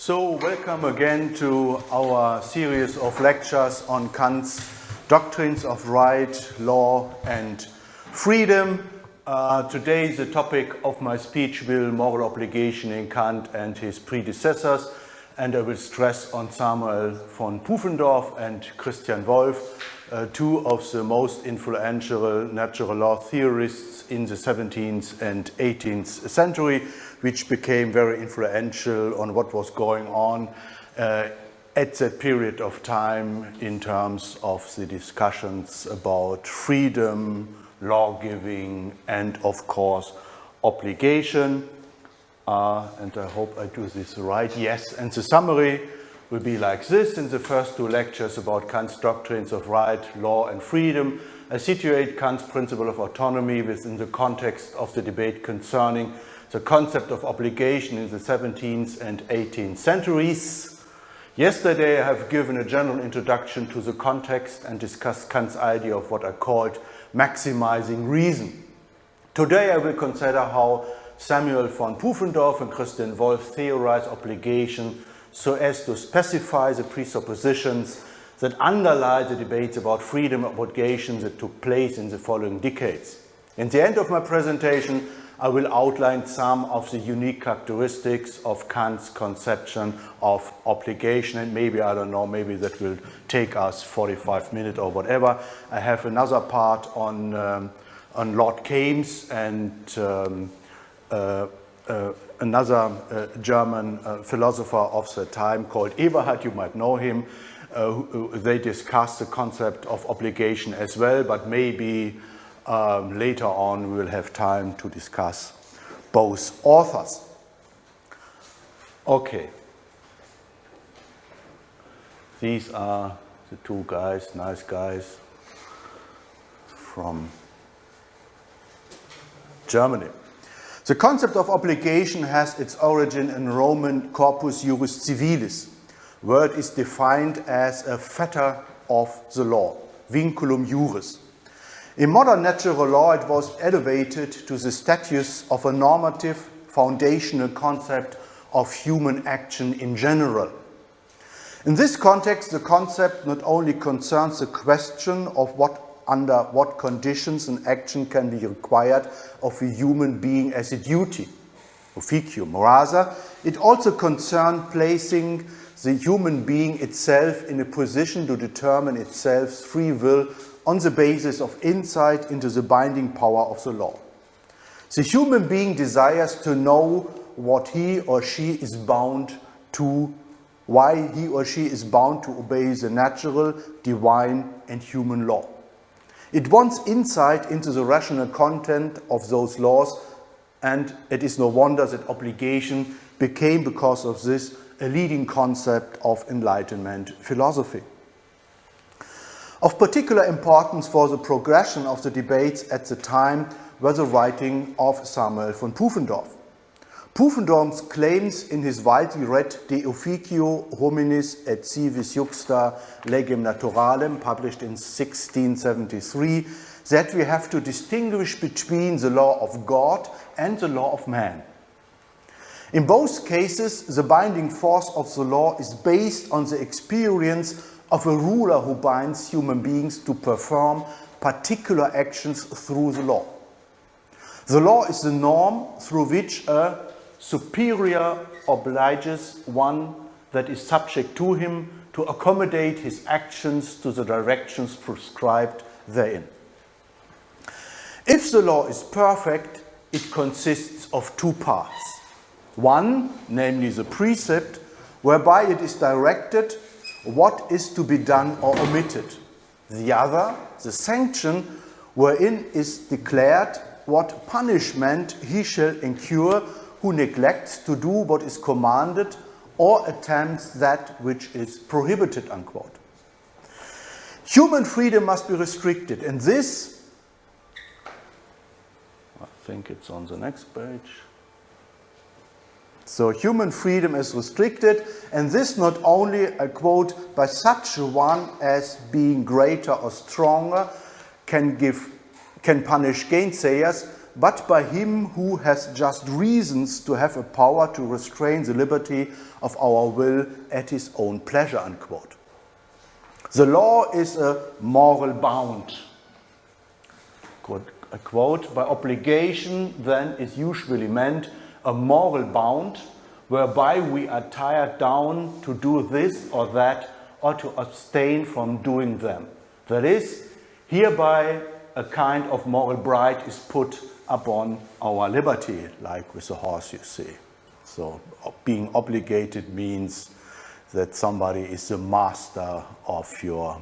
So, welcome again to our series of lectures on Kant's doctrines of right, law, and freedom. Today the topic of my speech will moral obligation in Kant and his predecessors, and I will stress on Samuel von Pufendorf and Christian Wolff, two of the most influential natural law theorists in the 17th and 18th century, which became very influential on what was going on at that period of time in terms of the discussions about freedom, law-giving, and of course, obligation. And I hope I do this right. Yes, and the summary will be like this. In the first two lectures about Kant's doctrines of right, law, and freedom, I situate Kant's principle of autonomy within the context of the debate concerning the concept of obligation in the 17th and 18th centuries. Yesterday I have given a general introduction to the context and discussed Kant's idea of what I called maximizing reason. Today I will consider how Samuel von Pufendorf and Christian Wolff theorize obligation so as to specify the presuppositions that underlie the debates about freedom and obligation that took place in the following decades. In the end of my presentation, I will outline some of the unique characteristics of Kant's conception of obligation, and maybe, I don't know, maybe that will take us 45 minutes or whatever. I have another part on Lord Keynes and another German philosopher of the time called Eberhard, you might know him. They discuss the concept of obligation as well, but maybe later on we will have time to discuss both authors. Okay. These are the two guys, nice guys from Germany. The concept of obligation has its origin in Roman corpus juris civilis, where it is defined as a fetter of the law, vinculum juris. In modern natural law, it was elevated to the status of a normative, foundational concept of human action in general. In this context, the concept not only concerns the question of under what conditions an action can be required of a human being as a duty, officium. Rather, it also concerns placing the human being itself in a position to determine itself's free will on the basis of insight into the binding power of the law. The human being desires to know what he or she is bound to, why he or she is bound to obey the natural, divine, and human law. It wants insight into the rational content of those laws, and it is no wonder that obligation became, because of this, a leading concept of Enlightenment philosophy. Of particular importance for the progression of the debates at the time were the writing of Samuel von Pufendorf. Pufendorf's claims in his widely read De Officio Hominis et Civis Juxta Legem Naturalem, published in 1673, that we have to distinguish between the law of God and the law of man. In both cases, the binding force of the law is based on the experience of a ruler who binds human beings to perform particular actions through the law. The law is the norm through which a superior obliges one that is subject to him to accommodate his actions to the directions prescribed therein. If the law is perfect, it consists of two parts. One, namely the precept, whereby it is directed what is to be done or omitted. The other, the sanction, wherein is declared what punishment he shall incur who neglects to do what is commanded or attempts that which is prohibited, unquote. Human freedom must be restricted, and this, I think it's on the next page. So human freedom is restricted, and this not only, I quote, by such a one as being greater or stronger can punish gainsayers, but by him who has just reasons to have a power to restrain the liberty of our will at his own pleasure, unquote. The law is a moral bound. A quote, by obligation then is usually meant a moral bound whereby we are tied down to do this or that or to abstain from doing them. That is, hereby a kind of moral bride is put upon our liberty, like with a horse, you see. So being obligated means that somebody is the master of your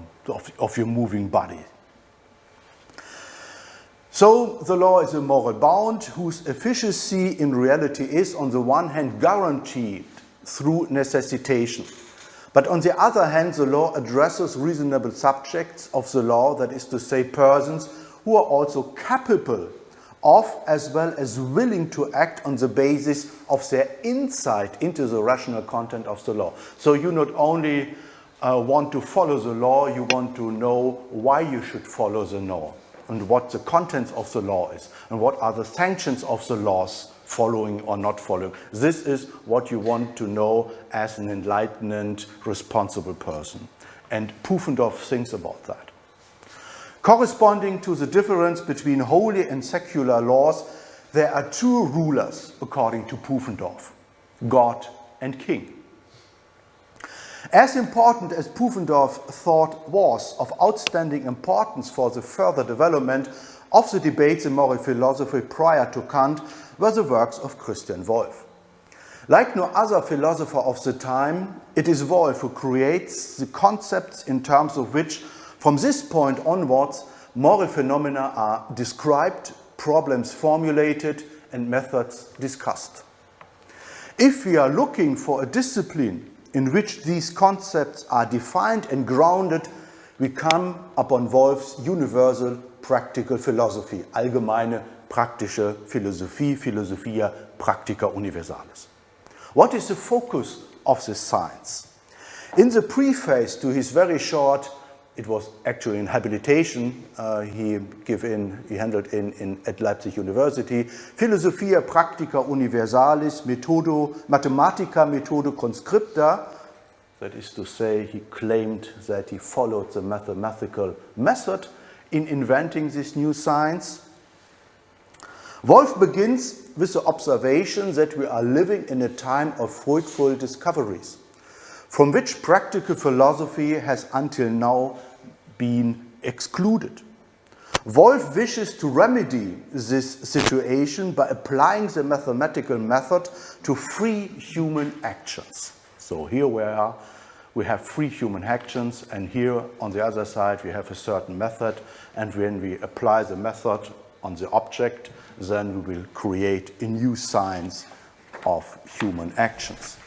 moving body. So the law is a moral bound whose efficacy in reality is on the one hand guaranteed through necessitation. But on the other hand, the law addresses reasonable subjects of the law, that is to say persons who are also capable of as well as willing to act on the basis of their insight into the rational content of the law. So you not only want to follow the law, you want to know why you should follow the law and what the contents of the law is and what are the sanctions of the laws following or not following. This is what you want to know as an enlightened, responsible person. And Pufendorf thinks about that. Corresponding to the difference between holy and secular laws, there are two rulers, according to Pufendorf, God and King. As important as Pufendorf thought was of outstanding importance for the further development of the debates in moral philosophy prior to Kant were the works of Christian Wolff. Like no other philosopher of the time, it is Wolff who creates the concepts in terms of which, from this point onwards, moral phenomena are described, problems formulated, and methods discussed. If we are looking for a discipline in which these concepts are defined and grounded, we come upon Wolff's universal practical philosophy, allgemeine praktische Philosophie, Philosophia Practica Universalis. What is the focus of this science? In the preface to his very short, it was actually in habilitation, he handled at Leipzig University, Philosophia Practica Universalis Mathematica Methodo Conscripta, that is to say, he claimed that he followed the mathematical method in inventing this new science. Wolff begins with the observation that we are living in a time of fruitful discoveries, from which practical philosophy has until now been excluded. Wolff wishes to remedy this situation by applying the mathematical method to free human actions. So here we have free human actions, and here on the other side we have a certain method, and when we apply the method on the object, then we will create a new science of human actions.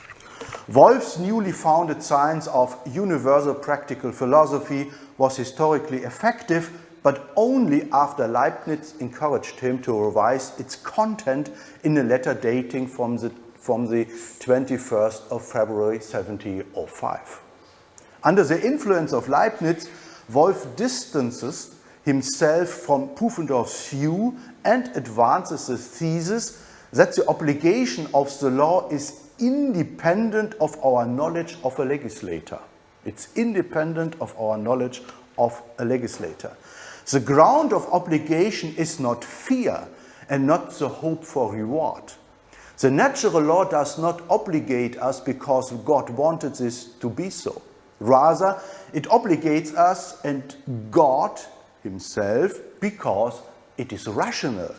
Wolff's newly founded science of universal practical philosophy was historically effective, but only after Leibniz encouraged him to revise its content in a letter dating from the 21st of February 1705. Under the influence of Leibniz, Wolff distances himself from Pufendorf's view and advances the thesis that the obligation of the law is independent of our knowledge of a legislator. It's independent of our knowledge of a legislator. The ground of obligation is not fear and not the hope for reward. The natural law does not obligate us because God wanted this to be so. Rather, it obligates us and God himself because it is rational.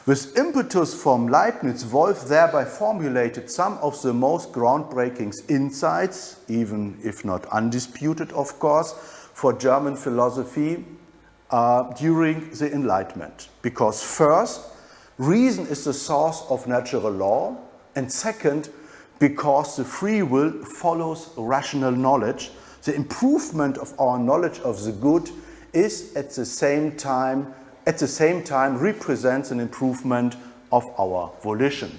With impetus from Leibniz, Wolff thereby formulated some of the most groundbreaking insights, even if not undisputed, of course, for German philosophy during the Enlightenment. Because first, reason is the source of natural law, and second, because the free will follows rational knowledge, the improvement of our knowledge of the good is at the same time represents an improvement of our volition.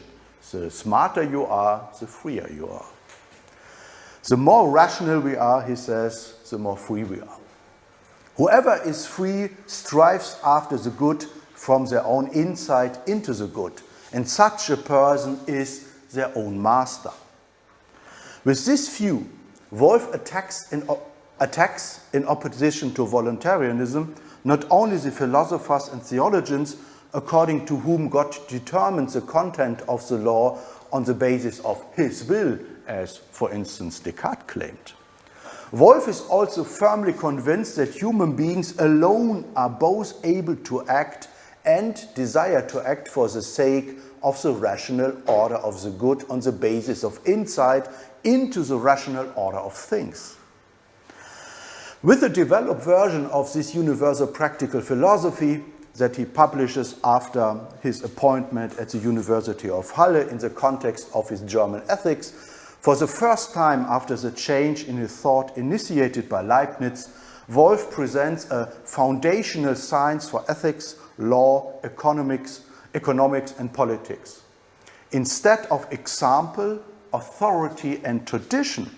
The smarter you are, the freer you are. The more rational we are, he says, the more free we are. Whoever is free strives after the good from their own insight into the good. And such a person is their own master. With this view, Wolf attacks in opposition to voluntarism not only the philosophers and theologians according to whom God determines the content of the law on the basis of his will, as, for instance, Descartes claimed. Wolf is also firmly convinced that human beings alone are both able to act and desire to act for the sake of the rational order of the good on the basis of insight into the rational order of things. With the developed version of this universal practical philosophy that he publishes after his appointment at the University of Halle in the context of his German ethics, for the first time after the change in his thought initiated by Leibniz, Wolf presents a foundational science for ethics, law, economics, and politics. Instead of example, authority, and tradition,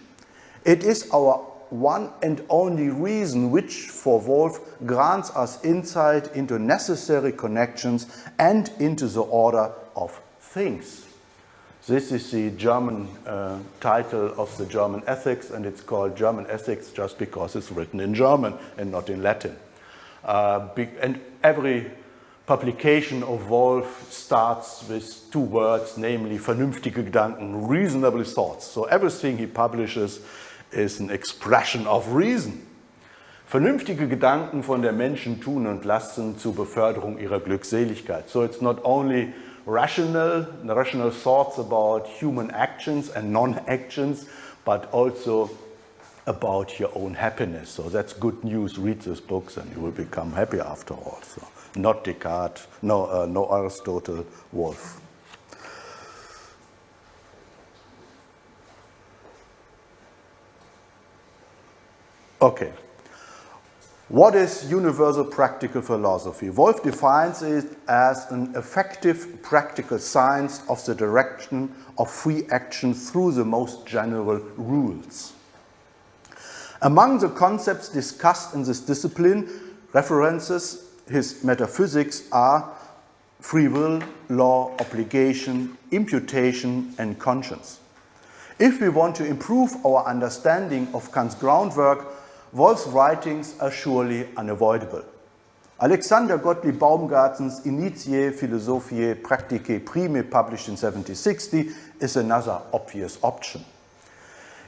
it is our one and only reason which, for Wolf, grants us insight into necessary connections and into the order of things. This is the German title of the German ethics, and it's called German ethics just because it's written in German and not in Latin. And every publication of Wolf starts with two words, namely vernünftige Gedanken, reasonable thoughts. So everything he publishes is an expression of reason. Vernünftige Gedanken von der Menschen tun und lassen zur Beförderung ihrer Glückseligkeit. So it's not only rational thoughts about human actions and non-actions, but also about your own happiness. So that's good news. Read these books and you will become happy after all. So not Descartes, no Aristotle, Wolf. Okay. What is universal practical philosophy? Wolf defines it as an effective practical science of the direction of free action through the most general rules. Among the concepts discussed in this discipline, references his metaphysics are free will, law, obligation, imputation, and conscience. If we want to improve our understanding of Kant's groundwork, Wolf's writings are surely unavoidable. Alexander Gottlieb Baumgarten's Initiae Philosophiae Practicae Primae, published in 1760, is another obvious option.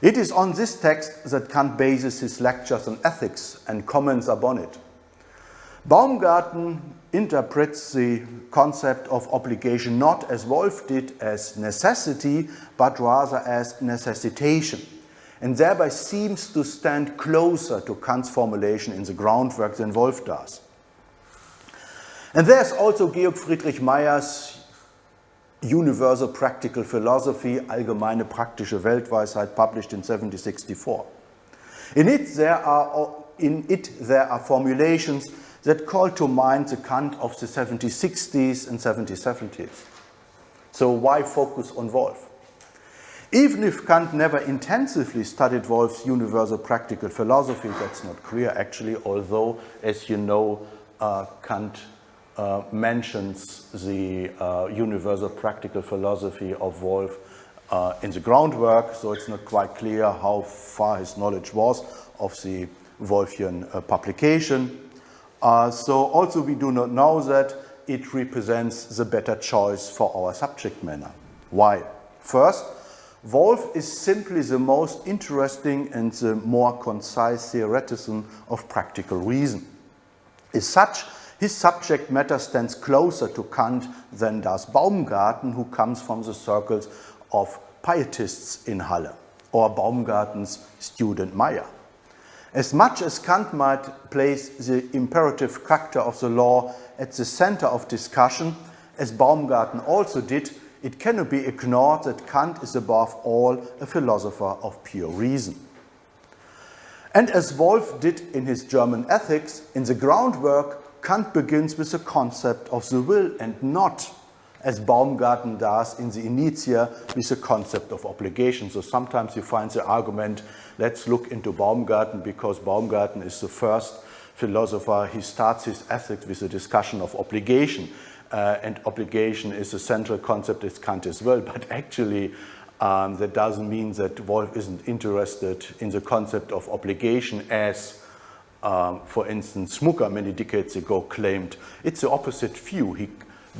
It is on this text that Kant bases his lectures on ethics and comments upon it. Baumgarten interprets the concept of obligation not as Wolf did as necessity, but rather as necessitation, and thereby seems to stand closer to Kant's formulation in the groundwork than Wolf does. And there's also Georg Friedrich Meyer's Universal Practical Philosophy, Allgemeine Praktische Weltweisheit, published in 1764. In it there are formulations that call to mind the Kant of the 1760s and 1770s. So why focus on Wolf? Even if Kant never intensively studied Wolf's universal practical philosophy, that's not clear actually, although, as you know, Kant mentions the universal practical philosophy of Wolf in the groundwork, so it's not quite clear how far his knowledge was of the Wolfian publication. So also we do not know that it represents the better choice for our subject matter. Why? First, Wolf is simply the most interesting and the more concise theoretician of practical reason. As such, his subject matter stands closer to Kant than does Baumgarten, who comes from the circles of pietists in Halle, or Baumgarten's student Meyer. As much as Kant might place the imperative character of the law at the center of discussion, as Baumgarten also did, it cannot be ignored that Kant is above all a philosopher of pure reason. And as Wolf did in his German ethics, in the groundwork, Kant begins with the concept of the will and not, as Baumgarten does in the Initiae, with the concept of obligation. So sometimes you find the argument, let's look into Baumgarten because Baumgarten is the first philosopher, he starts his ethics with a discussion of obligation. And obligation is a central concept as Kant as well, but actually that doesn't mean that Wolf isn't interested in the concept of obligation as, for instance, Schmucker many decades ago claimed. It's the opposite view.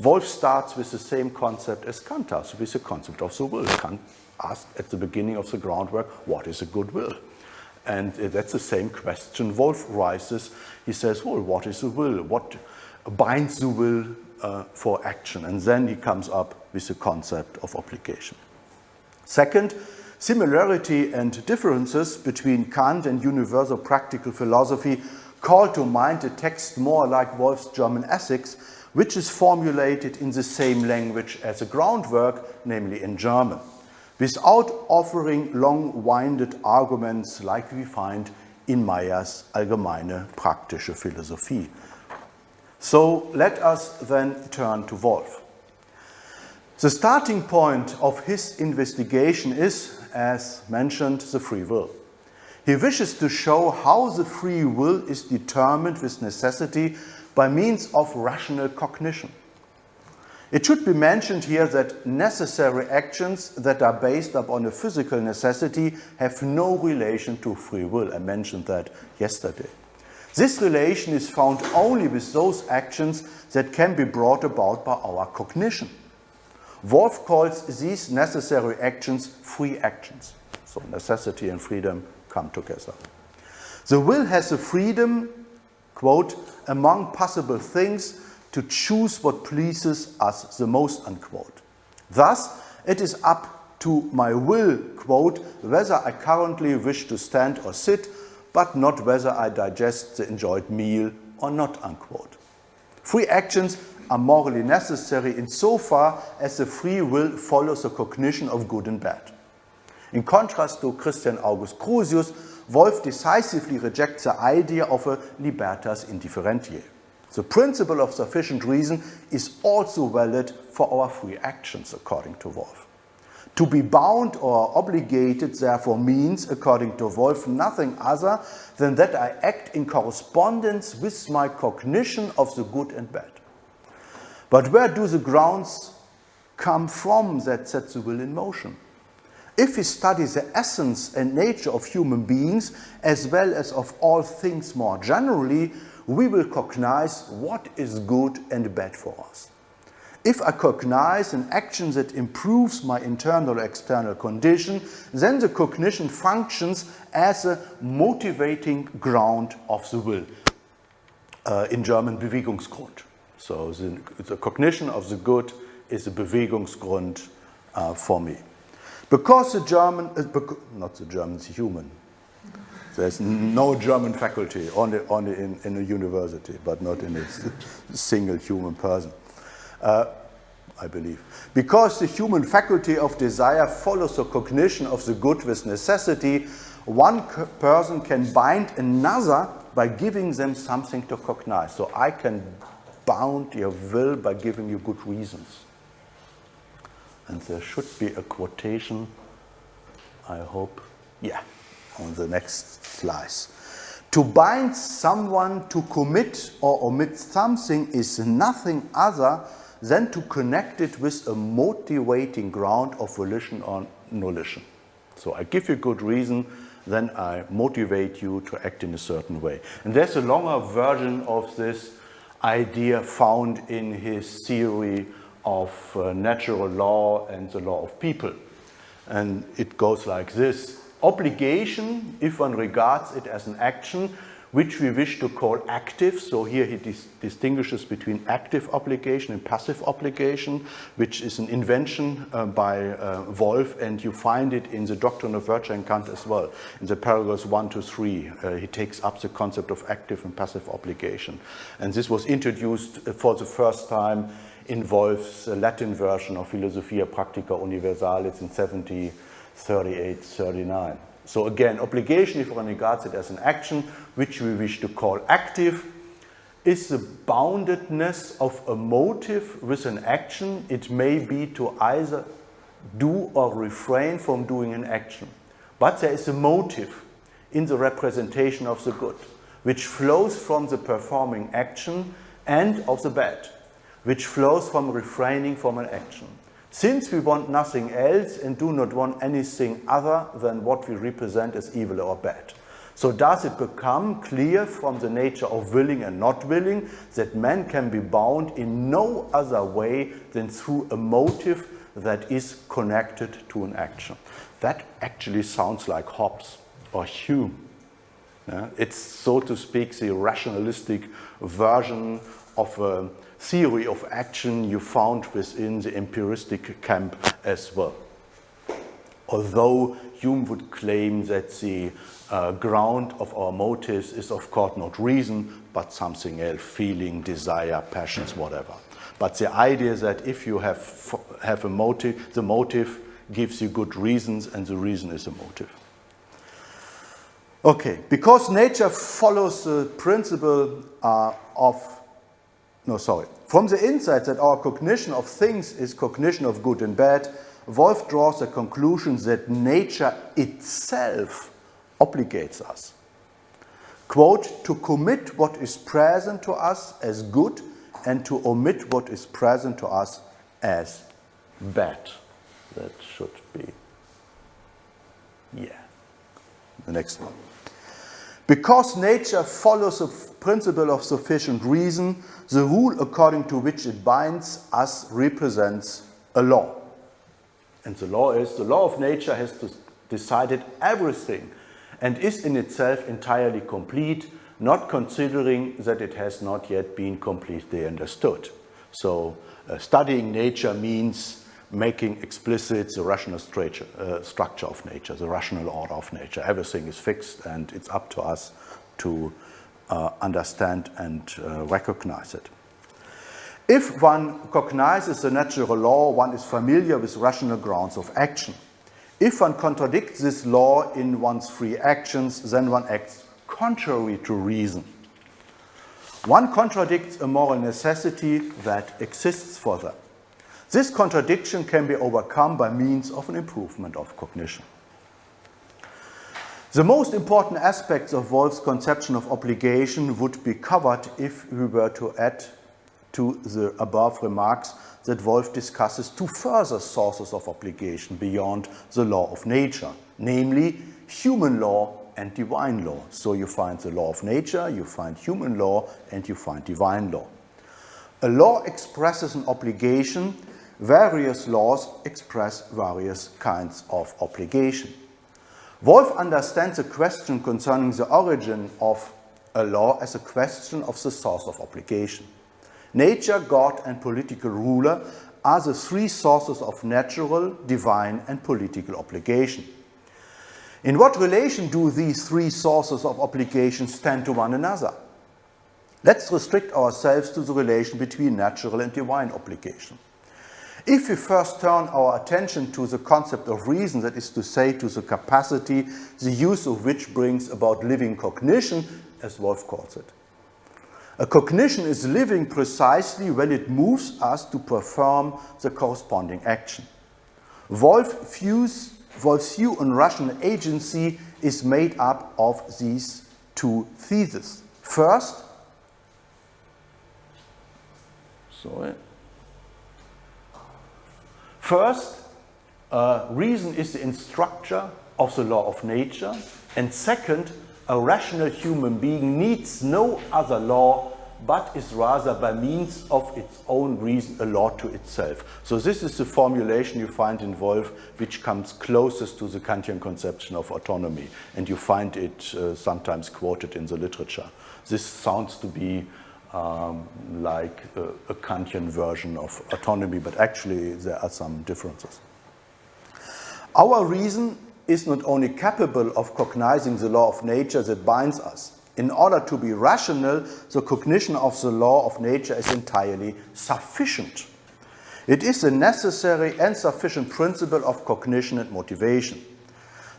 Wolf starts with the same concept as Kant does, with the concept of the will. Kant asked at the beginning of the groundwork, what is a good will? And that's the same question Wolf raises. He says, well, what is the will? What binds the will for action? And then he comes up with the concept of obligation. Second, similarity and differences between Kant and universal practical philosophy call to mind a text more like Wolf's German Ethics, which is formulated in the same language as the groundwork, namely in German, without offering long-winded arguments like we find in Mayer's Allgemeine Praktische Philosophie. So let us then turn to Wolf. The starting point of his investigation is, as mentioned, the free will. He wishes to show how the free will is determined with necessity by means of rational cognition. It should be mentioned here that necessary actions that are based upon a physical necessity have no relation to free will. I mentioned that yesterday. This relation is found only with those actions that can be brought about by our cognition. Wolf calls these necessary actions free actions. So necessity and freedom come together. The will has the freedom, quote, among possible things to choose what pleases us the most, unquote. Thus, it is up to my will, quote, whether I currently wish to stand or sit, but not whether I digest the enjoyed meal or not, unquote. Free actions are morally necessary insofar as the free will follows the cognition of good and bad. In contrast to Christian August Crusius, Wolf decisively rejects the idea of a libertas indifferentiae. The principle of sufficient reason is also valid for our free actions, according to Wolf. To be bound or obligated, therefore, means, according to Wolf, nothing other than that I act in correspondence with my cognition of the good and bad. But where do the grounds come from that set the will in motion? If we study the essence and nature of human beings, as well as of all things more generally, we will cognize what is good and bad for us. If I cognize an action that improves my internal or external condition, then the cognition functions as a motivating ground of the will. In German, Bewegungsgrund. So the cognition of the good is a Bewegungsgrund for me. Because the German, not the German, the human. There's no German faculty, only in a university, but not in a single human person, I believe. Because the human faculty of desire follows the cognition of the good with necessity, one person can bind another by giving them something to cognize. So I can bound your will by giving you good reasons. And there should be a quotation, I hope, yeah, on the next slides. To bind someone to commit or omit something is nothing other than to connect it with a motivating ground of volition or nolition. So I give you good reason, then I motivate you to act in a certain way. And there's a longer version of this idea found in his theory of natural law and the law of people. And it goes like this. Obligation, if one regards it as an action, which we wish to call active, so here he distinguishes between active obligation and passive obligation, which is an invention by Wolf, and you find it in the Doctrine of Virtue and Kant as well. In the paragraphs 1 to 3, he takes up the concept of active and passive obligation. And this was introduced for the first time in Wolf's Latin version of Philosophia Practica Universalis in 1738-39. So again, obligation, if one regards it as an action, which we wish to call active, is the boundedness of a motive with an action. It may be to either do or refrain from doing an action. But there is a motive in the representation of the good. which flows from the performing action, and of the bad, which flows from refraining from an action. Since we want nothing else and do not want anything other than what we represent as evil or bad. So does it become clear from the nature of willing and not willing that man can be bound in no other way than through a motive that is connected to an action? That actually sounds like Hobbes or Hume. It's, so to speak, the rationalistic version of a theory of action you found within the empiristic camp as well. Although Hume would claim that the ground of our motives is of course not reason, but something else, feeling, desire, passions, whatever. But the idea is that if you have a motive, the motive gives you good reasons, and the reason is a motive. Okay, because nature follows the principle from the insight that our cognition of things is cognition of good and bad, Wolff draws the conclusion that nature itself obligates us, quote, to commit what is present to us as good and to omit what is present to us as bad. That should be, the next one. Because nature follows the principle of sufficient reason, the rule according to which it binds us represents a law. And the law of nature has decided everything and is in itself entirely complete, not considering that it has not yet been completely understood. So studying nature means making explicit the rational structure of nature, the rational order of nature. Everything is fixed and it's up to us to understand and recognize it. If one cognizes the natural law, one is familiar with rational grounds of action. If one contradicts this law in one's free actions, then one acts contrary to reason. One contradicts a moral necessity that exists for them. This contradiction can be overcome by means of an improvement of cognition. The most important aspects of Wolff's conception of obligation would be covered if we were to add to the above remarks that Wolff discusses two further sources of obligation beyond the law of nature, namely human law and divine law. So you find the law of nature, you find human law, and you find divine law. A law expresses an obligation. Various laws express various kinds of obligation. Wolff understands the question concerning the origin of a law as a question of the source of obligation. Nature, God, and political ruler are the three sources of natural, divine, and political obligation. In what relation do these three sources of obligation stand to one another? Let's restrict ourselves to the relation between natural and divine obligation. If we first turn our attention to the concept of reason, that is to say, to the capacity, the use of which brings about living cognition, as Wolff calls it. A cognition is living precisely when it moves us to perform the corresponding action. Wolff's view on rational agency is made up of these two theses. First, reason is the instructor of the law of nature, and second, a rational human being needs no other law but is rather by means of its own reason a law to itself. So this is the formulation you find in Wolff, which comes closest to the Kantian conception of autonomy, and you find it sometimes quoted in the literature. This sounds to be like a Kantian version of autonomy, but actually there are some differences. Our reason is not only capable of cognizing the law of nature that binds us. In order to be rational, the cognition of the law of nature is entirely sufficient. It is a necessary and sufficient principle of cognition and motivation.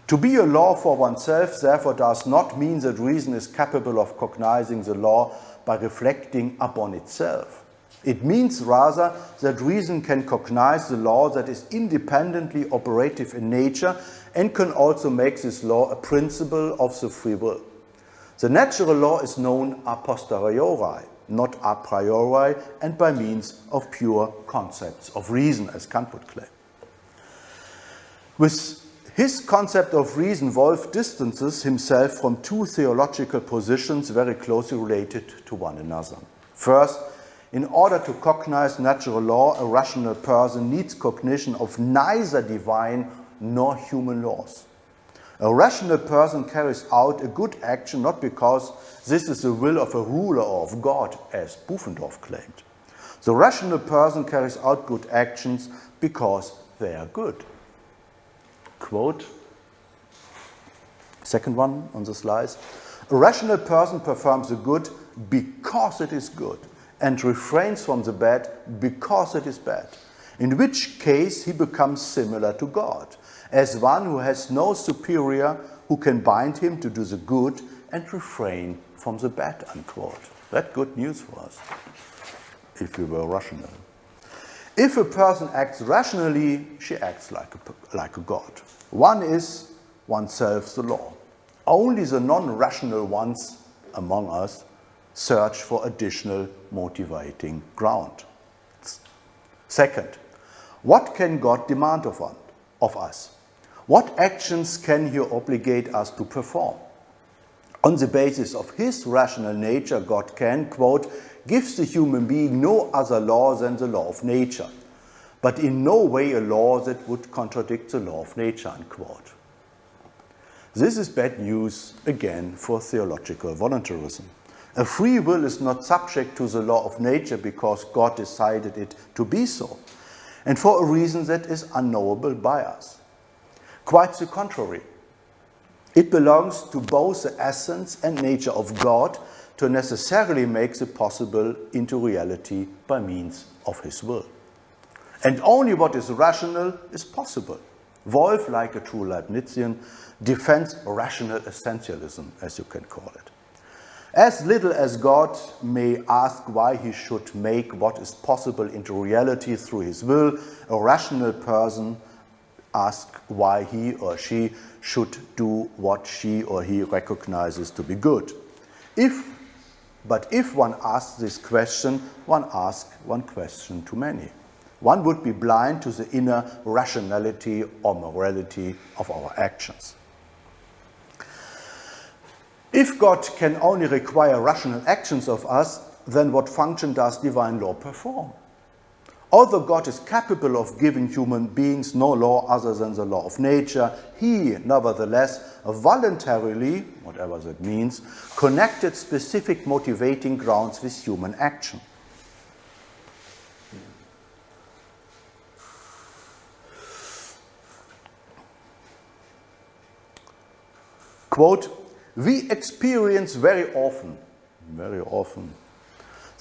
To be a law for oneself, therefore, does not mean that reason is capable of cognizing the law by reflecting upon itself. It means rather that reason can cognize the law that is independently operative in nature and can also make this law a principle of the free will. The natural law is known a posteriori, not a priori, and by means of pure concepts of reason, as Kant would claim. With his concept of reason, Wolff distances himself from two theological positions very closely related to one another. First, in order to cognize natural law, a rational person needs cognition of neither divine nor human laws. A rational person carries out a good action not because this is the will of a ruler or of God, as Pufendorf claimed. The rational person carries out good actions because they are good. Quote, second one on the slides. A rational person performs the good because it is good and refrains from the bad because it is bad, in which case he becomes similar to God, as one who has no superior who can bind him to do the good and refrain from the bad, unquote. That's good news for us, if we were rational. If a person acts rationally, she acts like a god. One is oneself the law. Only the non-rational ones among us search for additional motivating ground. Second, what can God demand of us? What actions can he obligate us to perform? On the basis of his rational nature, God can, quote, gives the human being no other law than the law of nature, but in no way a law that would contradict the law of nature, unquote. This is bad news, again, for theological voluntarism. A free will is not subject to the law of nature because God decided it to be so, and for a reason that is unknowable by us. Quite the contrary. It belongs to both the essence and nature of God to necessarily make the possible into reality by means of his will. And only what is rational is possible. Wolff, like a true Leibnizian, defends rational essentialism, as you can call it. As little as God may ask why he should make what is possible into reality through his will, a rational person asks why he or she should do what she or he recognizes to be good. But if one asks this question, one asks one question too many. One would be blind to the inner rationality or morality of our actions. If God can only require rational actions of us, then what function does divine law perform? Although God is capable of giving human beings no law other than the law of nature, he, nevertheless, voluntarily, whatever that means, connected specific motivating grounds with human action. Quote, we experience very often,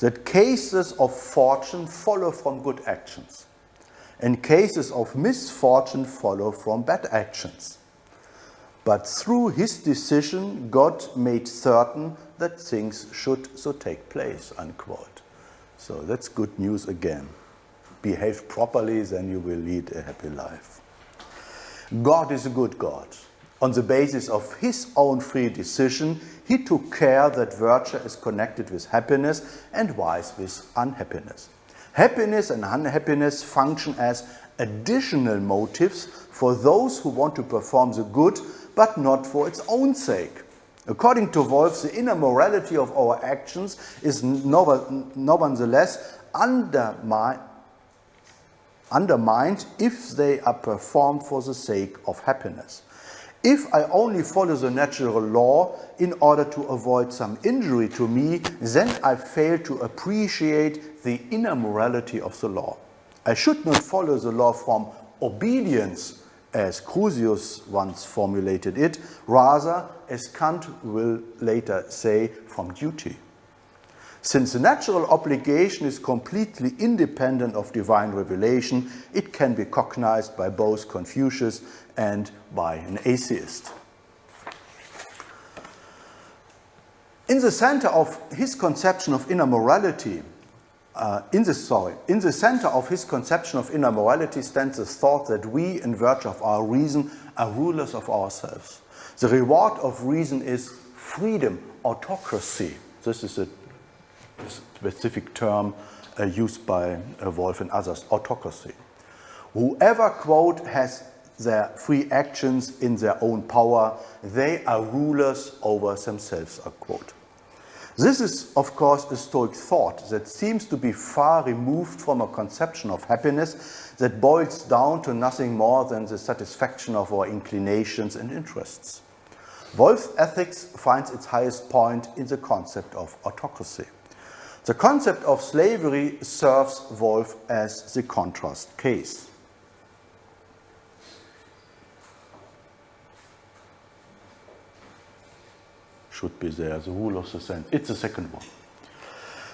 that cases of fortune follow from good actions, and cases of misfortune follow from bad actions. But through his decision, God made certain that things should so take place, unquote. So that's good news again. Behave properly, then you will lead a happy life. God is a good God. On the basis of his own free decision, he took care that virtue is connected with happiness and vice with unhappiness. Happiness and unhappiness function as additional motives for those who want to perform the good, but not for its own sake. According to Wolff, the inner morality of our actions is nonetheless undermined if they are performed for the sake of happiness. If I only follow the natural law in order to avoid some injury to me, then I fail to appreciate the inner morality of the law. I should not follow the law from obedience, as Crusius once formulated it, rather, as Kant will later say, from duty. Since the natural obligation is completely independent of divine revelation, it can be cognized by both Confucius and by an atheist. In the center of his conception of inner morality, in the center of his conception of inner morality stands the thought that we, in virtue of our reason, are rulers of ourselves. The reward of reason is freedom, autocracy. This is a specific term used by Wolf and others, autocracy. Whoever, quote, has their free actions in their own power, they are rulers over themselves, unquote. This is, of course, a Stoic thought that seems to be far removed from a conception of happiness that boils down to nothing more than the satisfaction of our inclinations and interests. Wolf's ethics finds its highest point in the concept of autocracy. The concept of slavery serves Wolf as the contrast case. Should be there, the rule of the sense. It's the second one.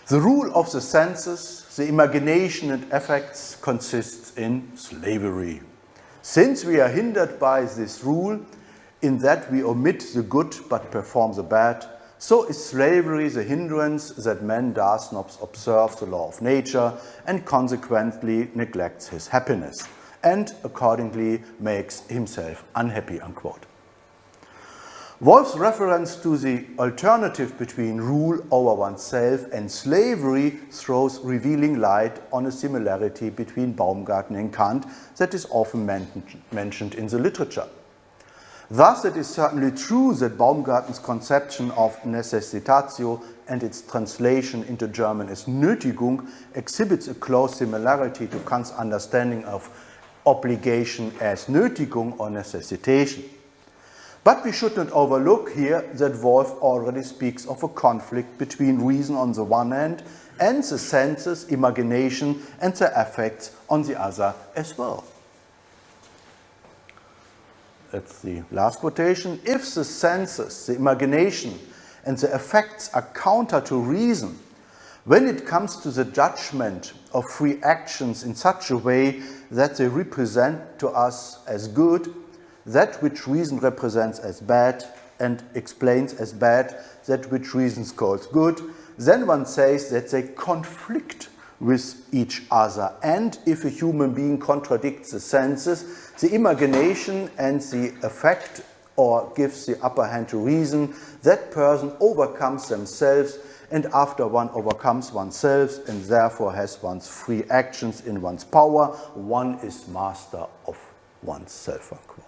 The rule of the senses, the imagination and affects consists in slavery. Since we are hindered by this rule, in that we omit the good but perform the bad, so is slavery the hindrance that man does not observe the law of nature and consequently neglects his happiness and accordingly makes himself unhappy, unquote. Wolf's reference to the alternative between rule over oneself and slavery throws revealing light on a similarity between Baumgarten and Kant that is often mentioned in the literature. Thus, it is certainly true that Baumgarten's conception of necessitatio and its translation into German as Nötigung exhibits a close similarity to Kant's understanding of obligation as Nötigung or necessitation. But we should not overlook here that Wolf already speaks of a conflict between reason on the one hand and the senses, imagination, and the affects on the other as well. That's the last quotation. If the senses, the imagination, and the affects are counter to reason, when it comes to the judgment of free actions in such a way that they represent to us as good, that which reason represents as bad and explains as bad that which reason calls good, then one says that they conflict with each other. And if a human being contradicts the senses, the imagination and the affect or gives the upper hand to reason, that person overcomes themselves, and after one overcomes oneself and therefore has one's free actions in one's power, one is master of oneself, unquote.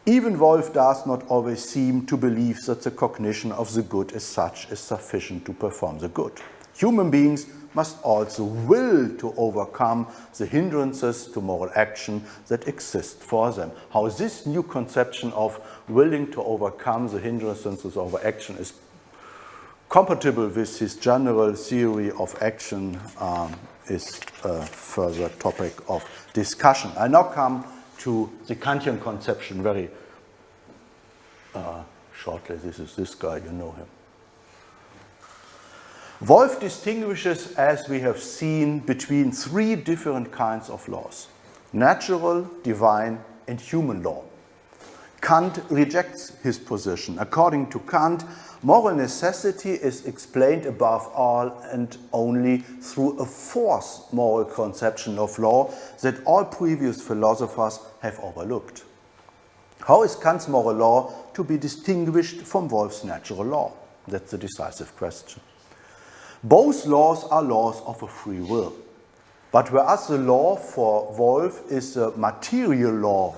Even Wolf does not always seem to believe that the cognition of the good as such is sufficient to perform the good. Human beings must also will to overcome the hindrances to moral action that exist for them. How this new conception of willing to overcome the hindrances of action is compatible with his general theory of action is a further topic of discussion. I now come to the Kantian conception very shortly. This is this guy, you know him. Wolf distinguishes, as we have seen, between three different kinds of laws: natural, divine, and human law. Kant rejects his position. According to Kant, moral necessity is explained above all and only through a fourth moral conception of law that all previous philosophers have overlooked. How is Kant's moral law to be distinguished from Wolf's natural law? That's the decisive question. Both laws are laws of a free will. But whereas the law for Wolf is a material law,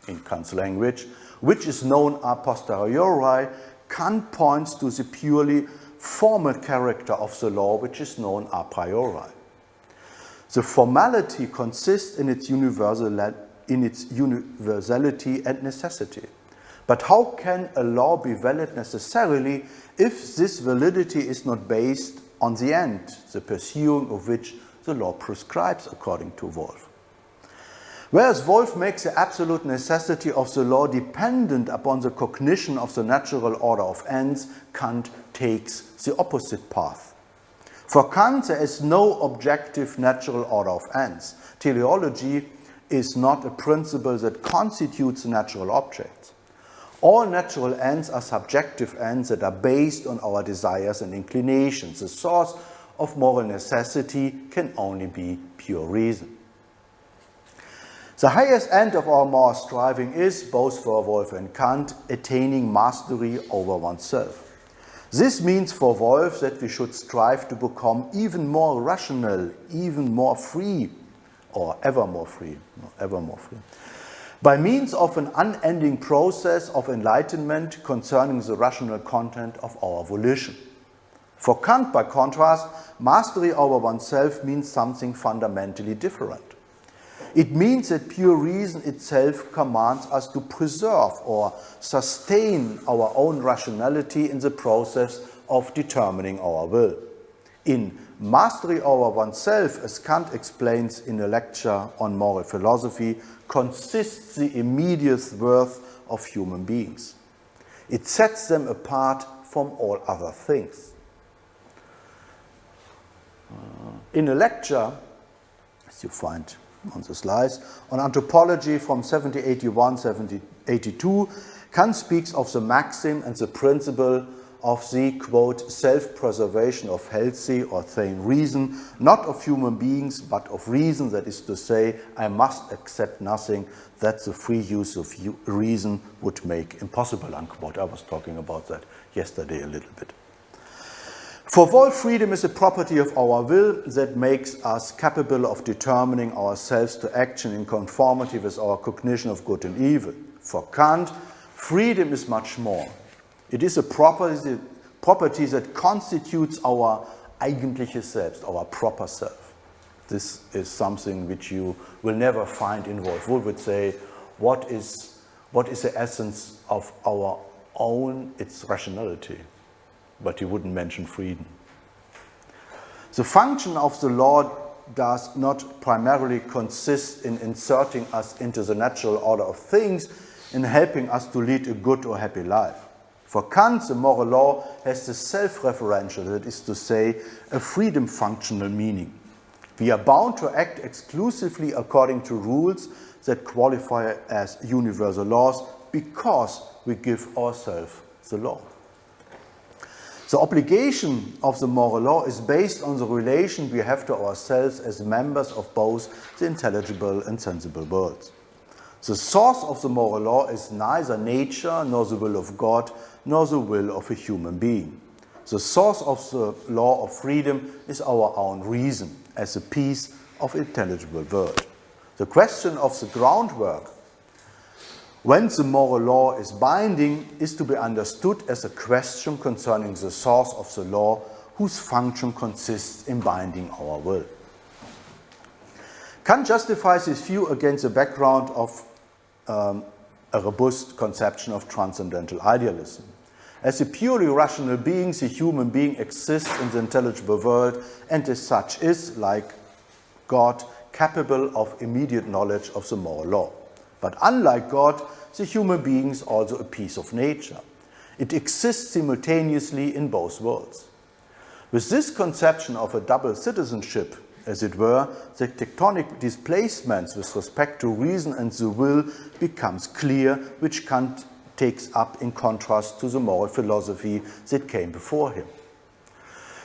in Kant's language, which is known a posteriori, Kant points to the purely formal character of the law, which is known a priori. The formality consists in its universality and necessity. But how can a law be valid necessarily if this validity is not based on the end, the pursuing of which the law prescribes, according to Wolf? Whereas Wolf makes the absolute necessity of the law dependent upon the cognition of the natural order of ends, Kant takes the opposite path. For Kant, there is no objective natural order of ends. Teleology is not a principle that constitutes natural objects. All natural ends are subjective ends that are based on our desires and inclinations. The source of moral necessity can only be pure reason. The highest end of our moral striving is, both for Wolf and Kant, attaining mastery over oneself. This means for Wolf that we should strive to become even more rational, even more free, or ever more free, by means of an unending process of enlightenment concerning the rational content of our volition. For Kant, by contrast, mastery over oneself means something fundamentally different. It means that pure reason itself commands us to preserve or sustain our own rationality in the process of determining our will. In mastery over oneself, as Kant explains in a lecture on moral philosophy, consists the immediate worth of human beings. It sets them apart from all other things. In a lecture, as you find on the slides, on anthropology from 1781-1782, Kant speaks of the maxim and the principle of the, quote, self-preservation of healthy or sane reason, not of human beings, but of reason, that is to say, I must accept nothing that the free use of reason would make impossible, unquote. I was talking about that yesterday a little bit. For Wolf, freedom is a property of our will that makes us capable of determining ourselves to action in conformity with our cognition of good and evil. For Kant, freedom is much more. It is a property that constitutes our eigentliches Selbst, our proper self. This is something which you will never find in Wolf. Wolf would say, what is the essence of our own? It's rationality. But he wouldn't mention freedom. The function of the law does not primarily consist in inserting us into the natural order of things, in helping us to lead a good or happy life. For Kant, the moral law has the self-referential, that is to say, a freedom-functional meaning. We are bound to act exclusively according to rules that qualify as universal laws because we give ourselves the law. The obligation of the moral law is based on the relation we have to ourselves as members of both the intelligible and sensible worlds. The source of the moral law is neither nature, nor the will of God, nor the will of a human being. The source of the law of freedom is our own reason, as a piece of intelligible world. The question of the groundwork, when the moral law is binding, is to be understood as a question concerning the source of the law, whose function consists in binding our will. Kant justifies his view against the background of a robust conception of transcendental idealism. As a purely rational being, the human being exists in the intelligible world and as such is, like God, capable of immediate knowledge of the moral law. But unlike God, the human being is also a piece of nature. It exists simultaneously in both worlds. With this conception of a double citizenship, as it were, the tectonic displacements with respect to reason and the will becomes clear, which Kant takes up in contrast to the moral philosophy that came before him.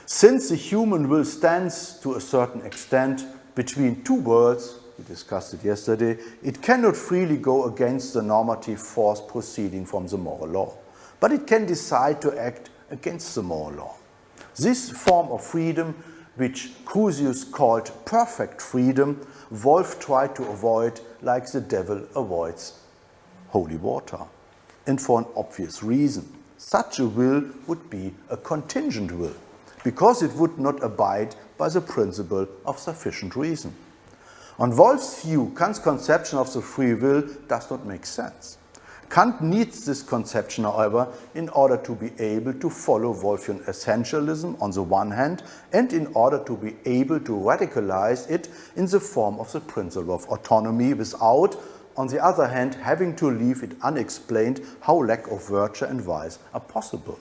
Since the human will stands to a certain extent between two worlds, we discussed it yesterday, it cannot freely go against the normative force proceeding from the moral law, but it can decide to act against the moral law. This form of freedom, which Crusius called perfect freedom, Wolf tried to avoid like the devil avoids holy water, and for an obvious reason. Such a will would be a contingent will, because it would not abide by the principle of sufficient reason. On Wolf's view, Kant's conception of the free will does not make sense. Kant needs this conception, however, in order to be able to follow Wolfian essentialism on the one hand, and in order to be able to radicalize it in the form of the principle of autonomy without, on the other hand, having to leave it unexplained how lack of virtue and vice are possible.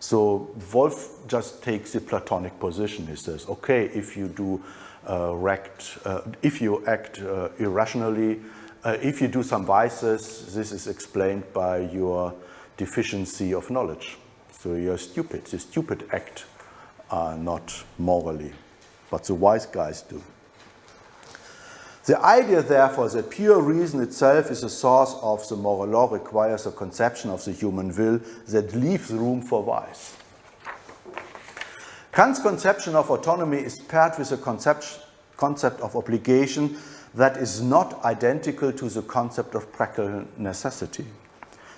So Wolf just takes the Platonic position. He says, okay, if you act irrationally, if you do some vices, this is explained by your deficiency of knowledge. So you're stupid. The stupid act not morally, but the wise guys do. The idea, therefore, that pure reason itself is the source of the moral law requires a conception of the human will that leaves room for vice. Kant's conception of autonomy is paired with a concept of obligation that is not identical to the concept of practical necessity.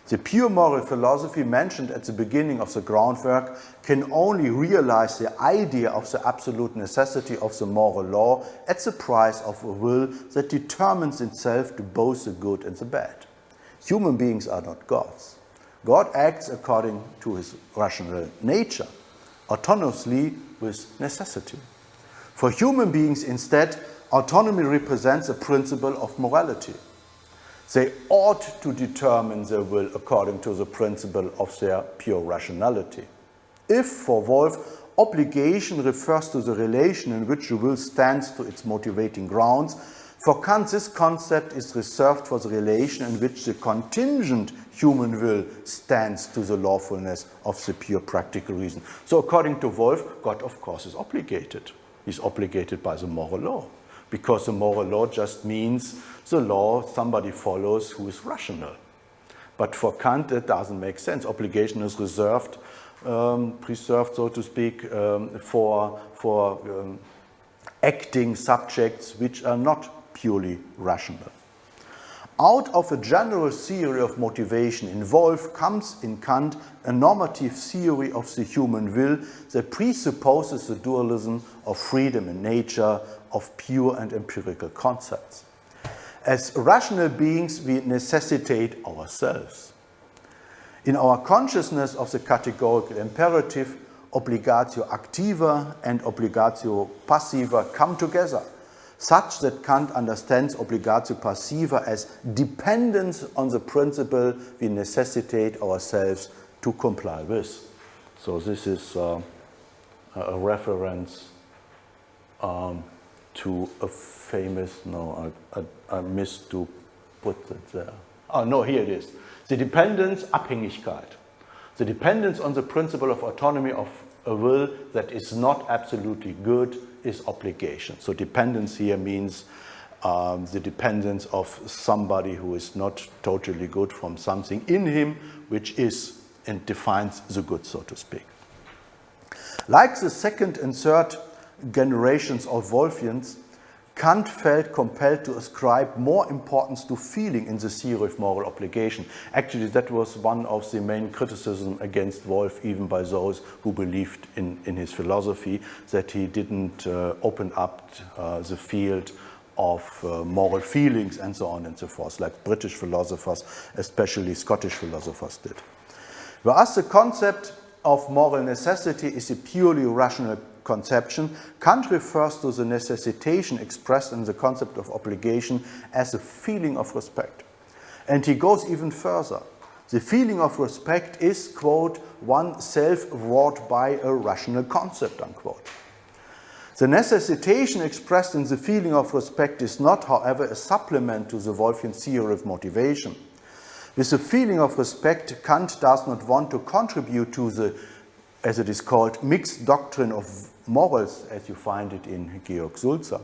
The pure moral philosophy mentioned at the beginning of the groundwork can only realize the idea of the absolute necessity of the moral law at the price of a will that determines itself to both the good and the bad. Human beings are not gods. God acts according to his rational nature, autonomously with necessity. For human beings, instead, autonomy represents a principle of morality. They ought to determine their will according to the principle of their pure rationality. If, for Wolf, obligation refers to the relation in which the will stands to its motivating grounds, for Kant this concept is reserved for the relation in which the contingent human will stands to the lawfulness of the pure practical reason. So according to Wolf, God, of course, is obligated. He's obligated by the moral law, because the moral law just means the law somebody follows who is rational. But for Kant, it doesn't make sense. Obligation is reserved, preserved, so to speak, for acting subjects which are not purely rational. Out of a general theory of motivation in Wolf comes in Kant a normative theory of the human will that presupposes the dualism of freedom in nature, of pure and empirical concepts. As rational beings, we necessitate ourselves. In our consciousness of the categorical imperative, obligatio activa and obligatio passiva come together, such that Kant understands obligatio passiva as dependence on the principle we necessitate ourselves to comply with. So this is a reference to a famous, I missed to put it there. Oh, no, here it is. The dependence, Abhängigkeit. The dependence on the principle of autonomy of a will that is not absolutely good is obligation. So dependence here means the dependence of somebody who is not totally good from something in him, which is and defines the good, so to speak. Like the second and third generations of Wolfians, Kant felt compelled to ascribe more importance to feeling in the theory of moral obligation. Actually, that was one of the main criticisms against Wolf, even by those who believed in his philosophy, that he didn't open up the field of moral feelings and so on and so forth, like British philosophers, especially Scottish philosophers did. Whereas the concept of moral necessity is a purely rational conception, Kant refers to the necessitation expressed in the concept of obligation as a feeling of respect. And he goes even further. The feeling of respect is, quote, one self-wrought by a rational concept, unquote. The necessitation expressed in the feeling of respect is not, however, a supplement to the Wolfian theory of motivation. With the feeling of respect, Kant does not want to contribute to the, as it is called, mixed doctrine of morals, as you find it in Georg Sulzer,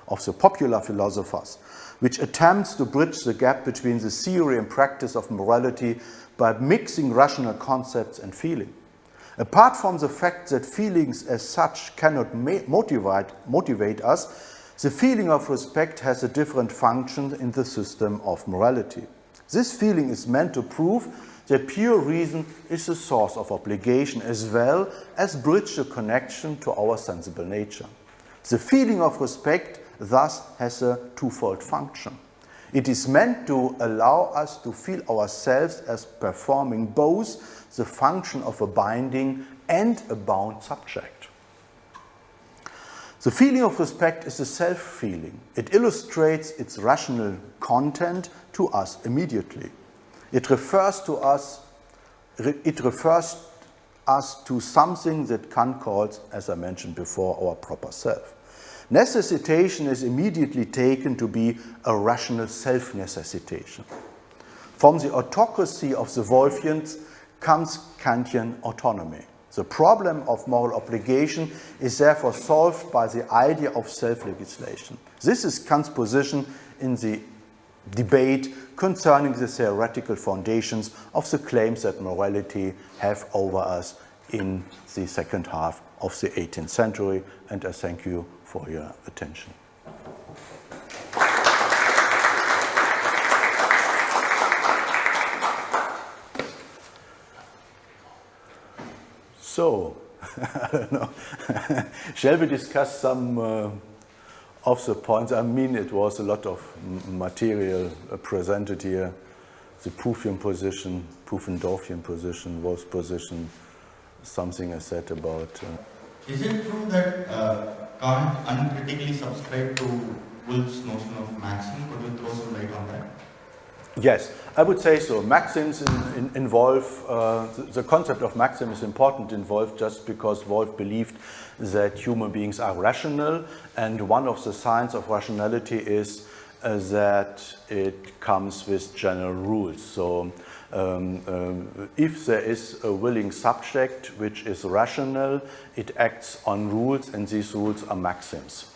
of the popular philosophers, which attempts to bridge the gap between the theory and practice of morality by mixing rational concepts and feeling. Apart from the fact that feelings as such cannot motivate us, the feeling of respect has a different function in the system of morality. This feeling is meant to prove that pure reason is the source of obligation as well as bridge the connection to our sensible nature. The feeling of respect thus has a twofold function. It is meant to allow us to feel ourselves as performing both the function of a binding and a bound subject. The feeling of respect is a self-feeling. It illustrates its rational content to us immediately. It refers us to something that Kant calls, as I mentioned before, our proper self. Necessitation is immediately taken to be a rational self-necessitation. From the autocracy of the Wolfians comes Kantian autonomy. The problem of moral obligation is therefore solved by the idea of self-legislation. This is Kant's position in the debate concerning the theoretical foundations of the claims that morality have over us in the second half of the 18th century, and I thank you for your attention. So, I don't know, shall we discuss some of the points? I mean, it was a lot of material presented here. The Profian position, Pufendorfian position, Wolff's position, something I said about... Is it true that Kant uncritically subscribed to Wolff's notion of maxim? Could you throw some light on that? Yes, I would say so. Maxims involve, the concept of maxim is important in Wolff just because Wolff believed that human beings are rational, and one of the signs of rationality is that it comes with general rules. So if there is a willing subject which is rational, it acts on rules, and these rules are maxims.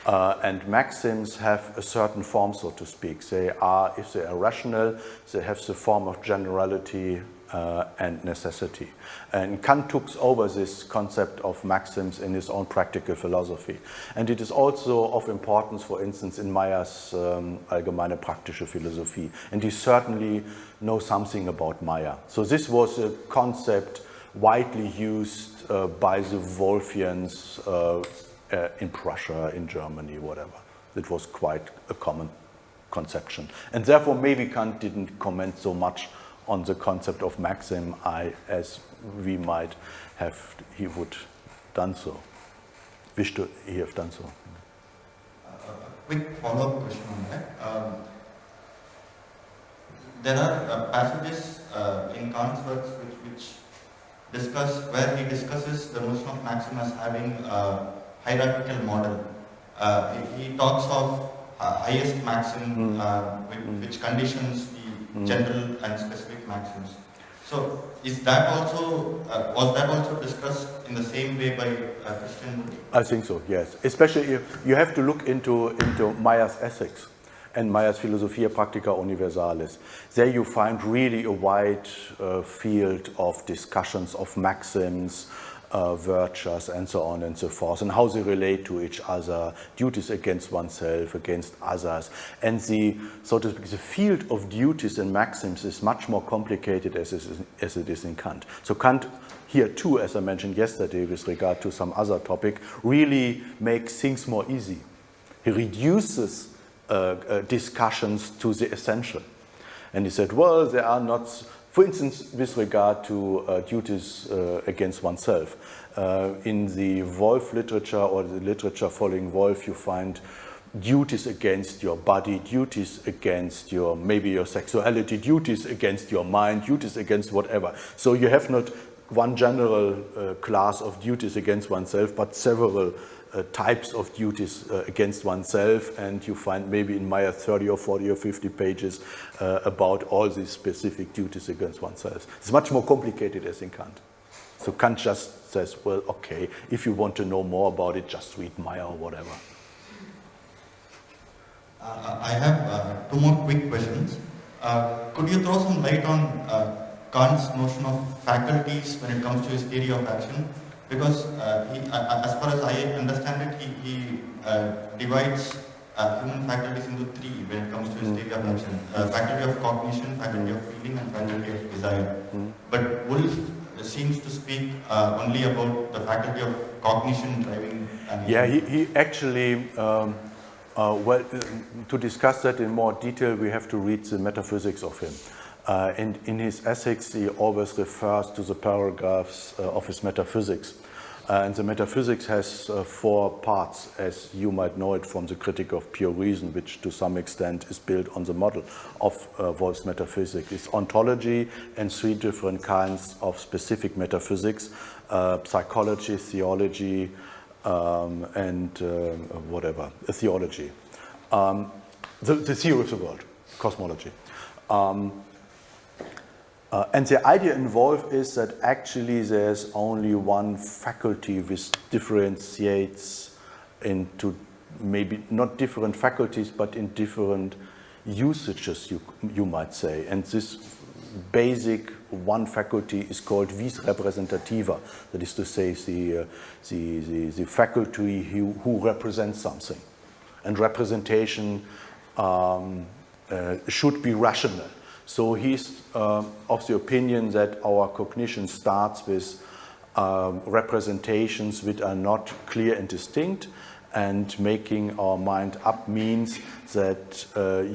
And maxims have a certain form, so to speak. They are, if they are rational, they have the form of generality and necessity. And Kant took over this concept of maxims in his own practical philosophy. And it is also of importance, for instance, in Mayer's Allgemeine Praktische Philosophie. And he certainly knows something about Meyer. So this was a concept widely used by the Wolffians in Prussia, in Germany, whatever. It was quite a common conception. And therefore, maybe Kant didn't comment so much on the concept of maxim as we might have, he would done so, wish to he have done so. Quick follow-up question on that. There are passages in Kant's works which discuss, where he discusses the notion of maxim as having a hierarchical model. He talks of highest maxim which conditions the general and specific maxims. So is that also, was that also discussed in the same way by Christian? I think so, yes. Especially if you have to look into Meyer's ethics and Meyer's Philosophia Practica Universalis. There you find really a wide field of discussions of maxims, virtues, and so on and so forth, and how they relate to each other, duties against oneself, against others. And the, so to speak, the field of duties and maxims is much more complicated as it is in Kant. So Kant here too, as I mentioned yesterday with regard to some other topic, really makes things more easy. He reduces discussions to the essential. And he said, well, there are not, for instance, with regard to duties against oneself. In the Wolff literature or the literature following Wolff, you find duties against your body, duties against your, maybe your sexuality, duties against your mind, duties against whatever. So you have not one general class of duties against oneself, but several types of duties against oneself, and you find maybe in Meyer 30 or 40 or 50 pages about all these specific duties against oneself. It's much more complicated as in Kant. So Kant just says, well, okay, if you want to know more about it, just read Meyer or whatever. I have two more quick questions. Could you throw some light on Kant's notion of faculties when it comes to his theory of action? Because he, as far as I understand it, he divides human faculties into three when it comes to his theory of action. Faculty of cognition, faculty of feeling, and faculty of desire. But Wolff seems to speak only about the faculty of cognition driving an Yeah, he actually, well, to discuss that in more detail, we have to read the metaphysics of him. And in his ethics, he always refers to the paragraphs of his metaphysics. And the metaphysics has four parts, as you might know it from the Critic of Pure Reason, which to some extent is built on the model of Wolff's metaphysics. It's ontology and three different kinds of specific metaphysics, psychology, theology, and whatever, theology. The theory of the world, cosmology. And the idea involved is that actually there's only one faculty which differentiates into maybe not different faculties, but in different usages, you might say. And this basic one faculty is called vis representativa, that is to say the faculty who represents something. And representation should be rational. So he's of the opinion that our cognition starts with representations which are not clear and distinct, and making our mind up means that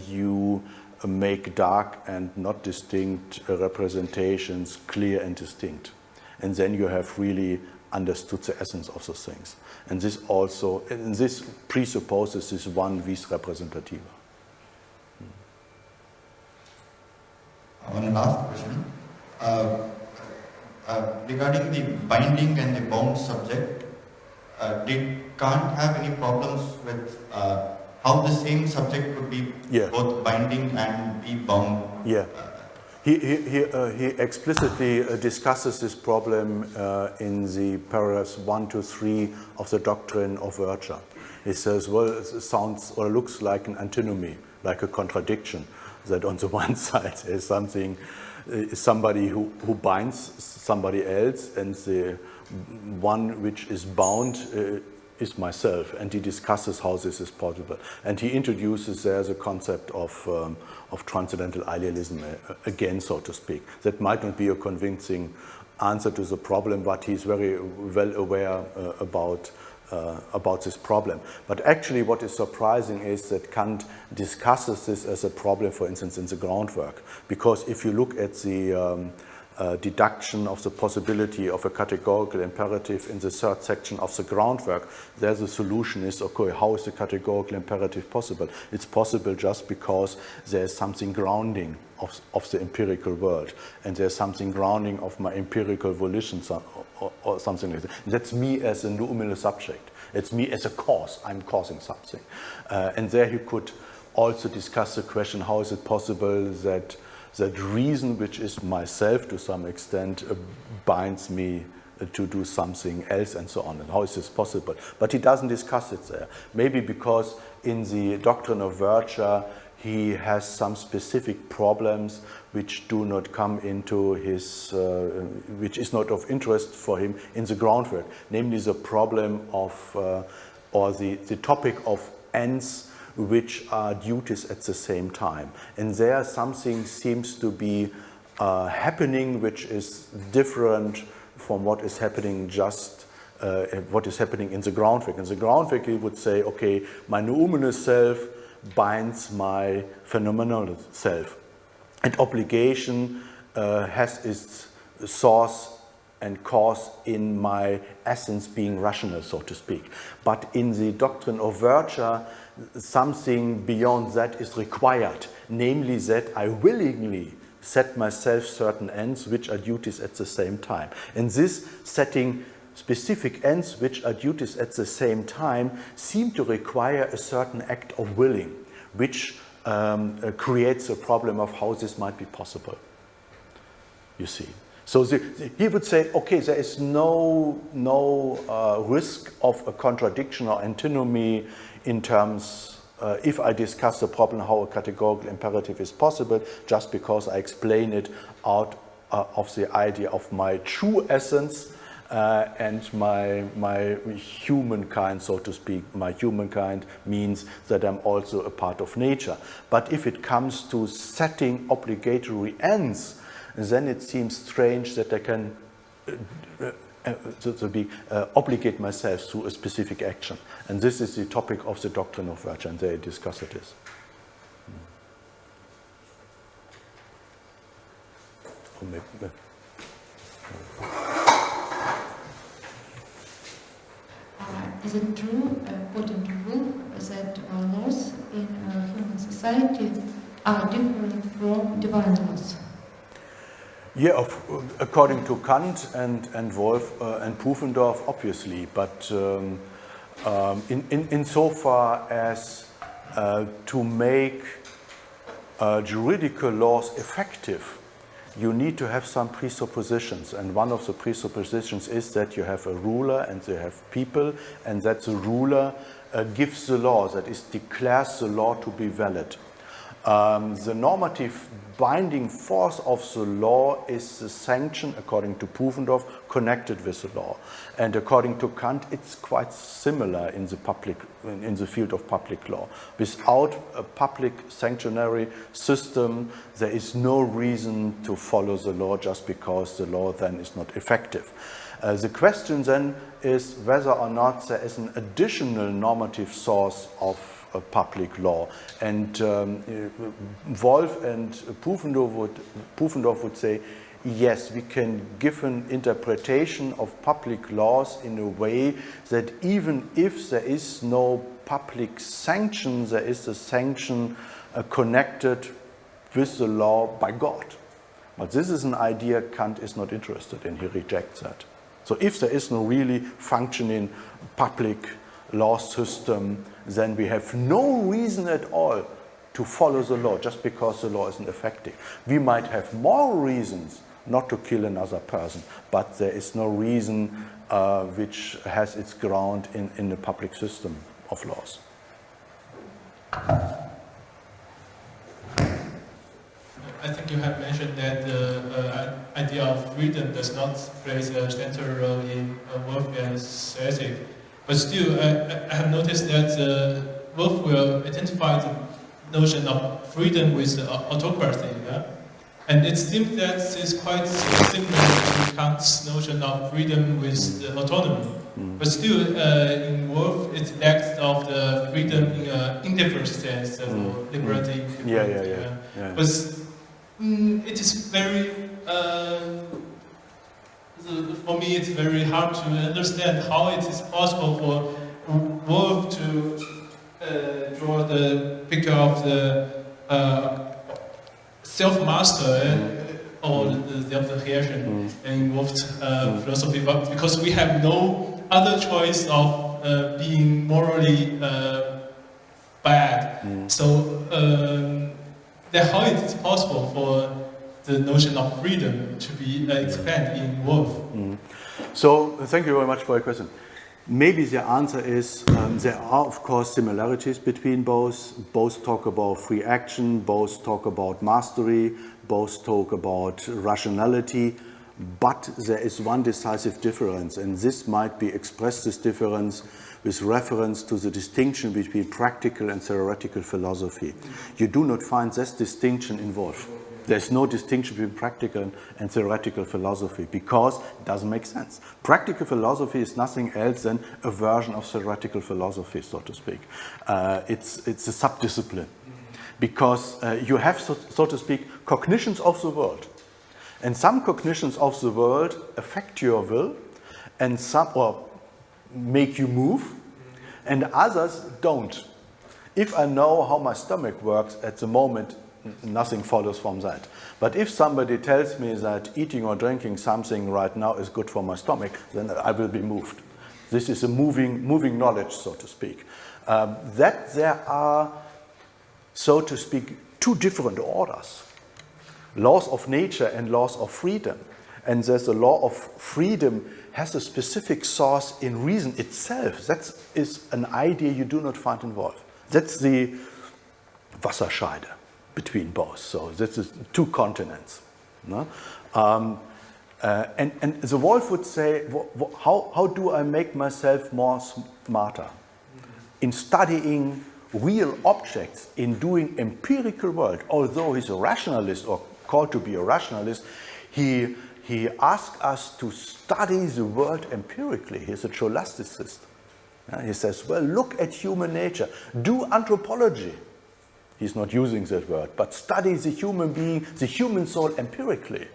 you make dark and not distinct representations clear and distinct. And then you have really understood the essence of the things. And this presupposes this one vis representativa. One last question. Regarding the binding and the bound subject, did Kant have any problems with how the same subject could be both binding and be bound? Yeah. He explicitly discusses this problem in the paragraphs 1 to 3 of the doctrine of virtue. He says, well, it sounds or looks like an antinomy, like a contradiction, that on the one side is somebody who binds somebody else, and the one which is bound is myself. And he discusses how this is possible. And he introduces there the concept of transcendental idealism again, so to speak. That might not be a convincing answer to the problem, but he's very well aware about this problem. But actually what is surprising is that Kant discusses this as a problem, for instance, in the groundwork. Because if you look at the deduction of the possibility of a categorical imperative in the third section of the groundwork, there the solution is, okay, how is the categorical imperative possible? It's possible just because there's something grounding of the empirical world, and there's something grounding of my empirical volition or something like that. That's me as a nominal subject. It's me as a cause. I'm causing something. And there you could also discuss the question, how is it possible that reason, which is myself to some extent, binds me to do something else and so on, and how is this possible? But he doesn't discuss it there. Maybe because in the doctrine of virtue he has some specific problems which do not come into his, which is not of interest for him in the groundwork, namely the problem of, or the topic of ends which are duties at the same time. And there something seems to be happening which is different from what is happening what is happening in the groundwork. In the groundwork he would say, okay, my noumenal self binds my phenomenal self. And obligation has its source and cause in my essence being rational, so to speak. But in the doctrine of virtue, something beyond that is required, namely that I willingly set myself certain ends which are duties at the same time. And this setting specific ends which are duties at the same time seem to require a certain act of willing, which creates a problem of how this might be possible, you see. So he would say, okay, there is no risk of a contradiction or antinomy in terms, if I discuss the problem how a categorical imperative is possible, just because I explain it out of the idea of my true essence and my humankind, so to speak. My humankind means that I'm also a part of nature. But if it comes to setting obligatory ends, then it seems strange that I can obligate myself to a specific action. And this is the topic of the doctrine of virtue, and they discuss it. Is it true, according to Wolff, that laws in human society are different from divine laws? Yeah, according to Kant and Wolff and Pufendorf, obviously, but insofar as to make juridical laws effective, you need to have some presuppositions, and one of the presuppositions is that you have a ruler and you have people, and that the ruler gives the law, that is, declares the law to be valid. The normative binding force of the law is the sanction, according to Pufendorf, connected with the law. And according to Kant, it's quite similar in the field of public law. Without a public sanctionary system, there is no reason to follow the law just because the law then is not effective. The question then is whether or not there is an additional normative source of public law. And Wolf and Pufendorf would say, yes, we can give an interpretation of public laws in a way that even if there is no public sanction, there is a sanction connected with the law by God. But this is an idea Kant is not interested in. He rejects that. So if there is no really functioning public law system, then we have no reason at all to follow the law just because the law isn't effective. We might have more reasons not to kill another person, but there is no reason which has its ground in the public system of laws. I think you have mentioned that the idea of freedom does not play a central role in Wolfgang's ethic. But still, I have noticed that Wolf will identify the notion of freedom with autocracy. Yeah? And it seems that it's quite similar to Kant's notion of freedom with autonomy. But still, in Wolf, it lacks of the freedom in an indifferent sense, liberty. Yeah. But it is very, for me, it's very hard to understand how it is possible for Wolf to draw the picture of the self-master or the self-creation in Wolf's philosophy, but because we have no other choice of being morally bad. So then how it is possible for the notion of freedom to be expanded in Wolf? So thank you very much for your question. Maybe the answer is there are, of course, similarities between both. Both talk about free action, both talk about mastery, both talk about rationality, but there is one decisive difference, and this might be expressed, this difference, with reference to the distinction between practical and theoretical philosophy. You do not find this distinction in Wolf. There's no distinction between practical and theoretical philosophy because it doesn't make sense. Practical philosophy is nothing else than a version of theoretical philosophy, so to speak. It's a subdiscipline because you have, so to speak, cognitions of the world. And some cognitions of the world affect your will and some or make you move, and others don't. If I know how my stomach works at the moment, nothing follows from that. But if somebody tells me that eating or drinking something right now is good for my stomach, then I will be moved. This is a moving knowledge, so to speak. That there are, so to speak, two different orders. Laws of nature and laws of freedom. And there's a law of freedom has a specific source in reason itself. That is an idea you do not find in Wolf. That's the Wasserscheide between both. So this is two continents. No? And the Wolf would say, how do I make myself more smarter? In studying real objects, in doing empirical work. Although he's a rationalist or called to be a rationalist, he asks us to study the world empirically. He's a scholasticist. He says, well, look at human nature. Do anthropology. He's not using that word, but study the human being, the human soul empirically.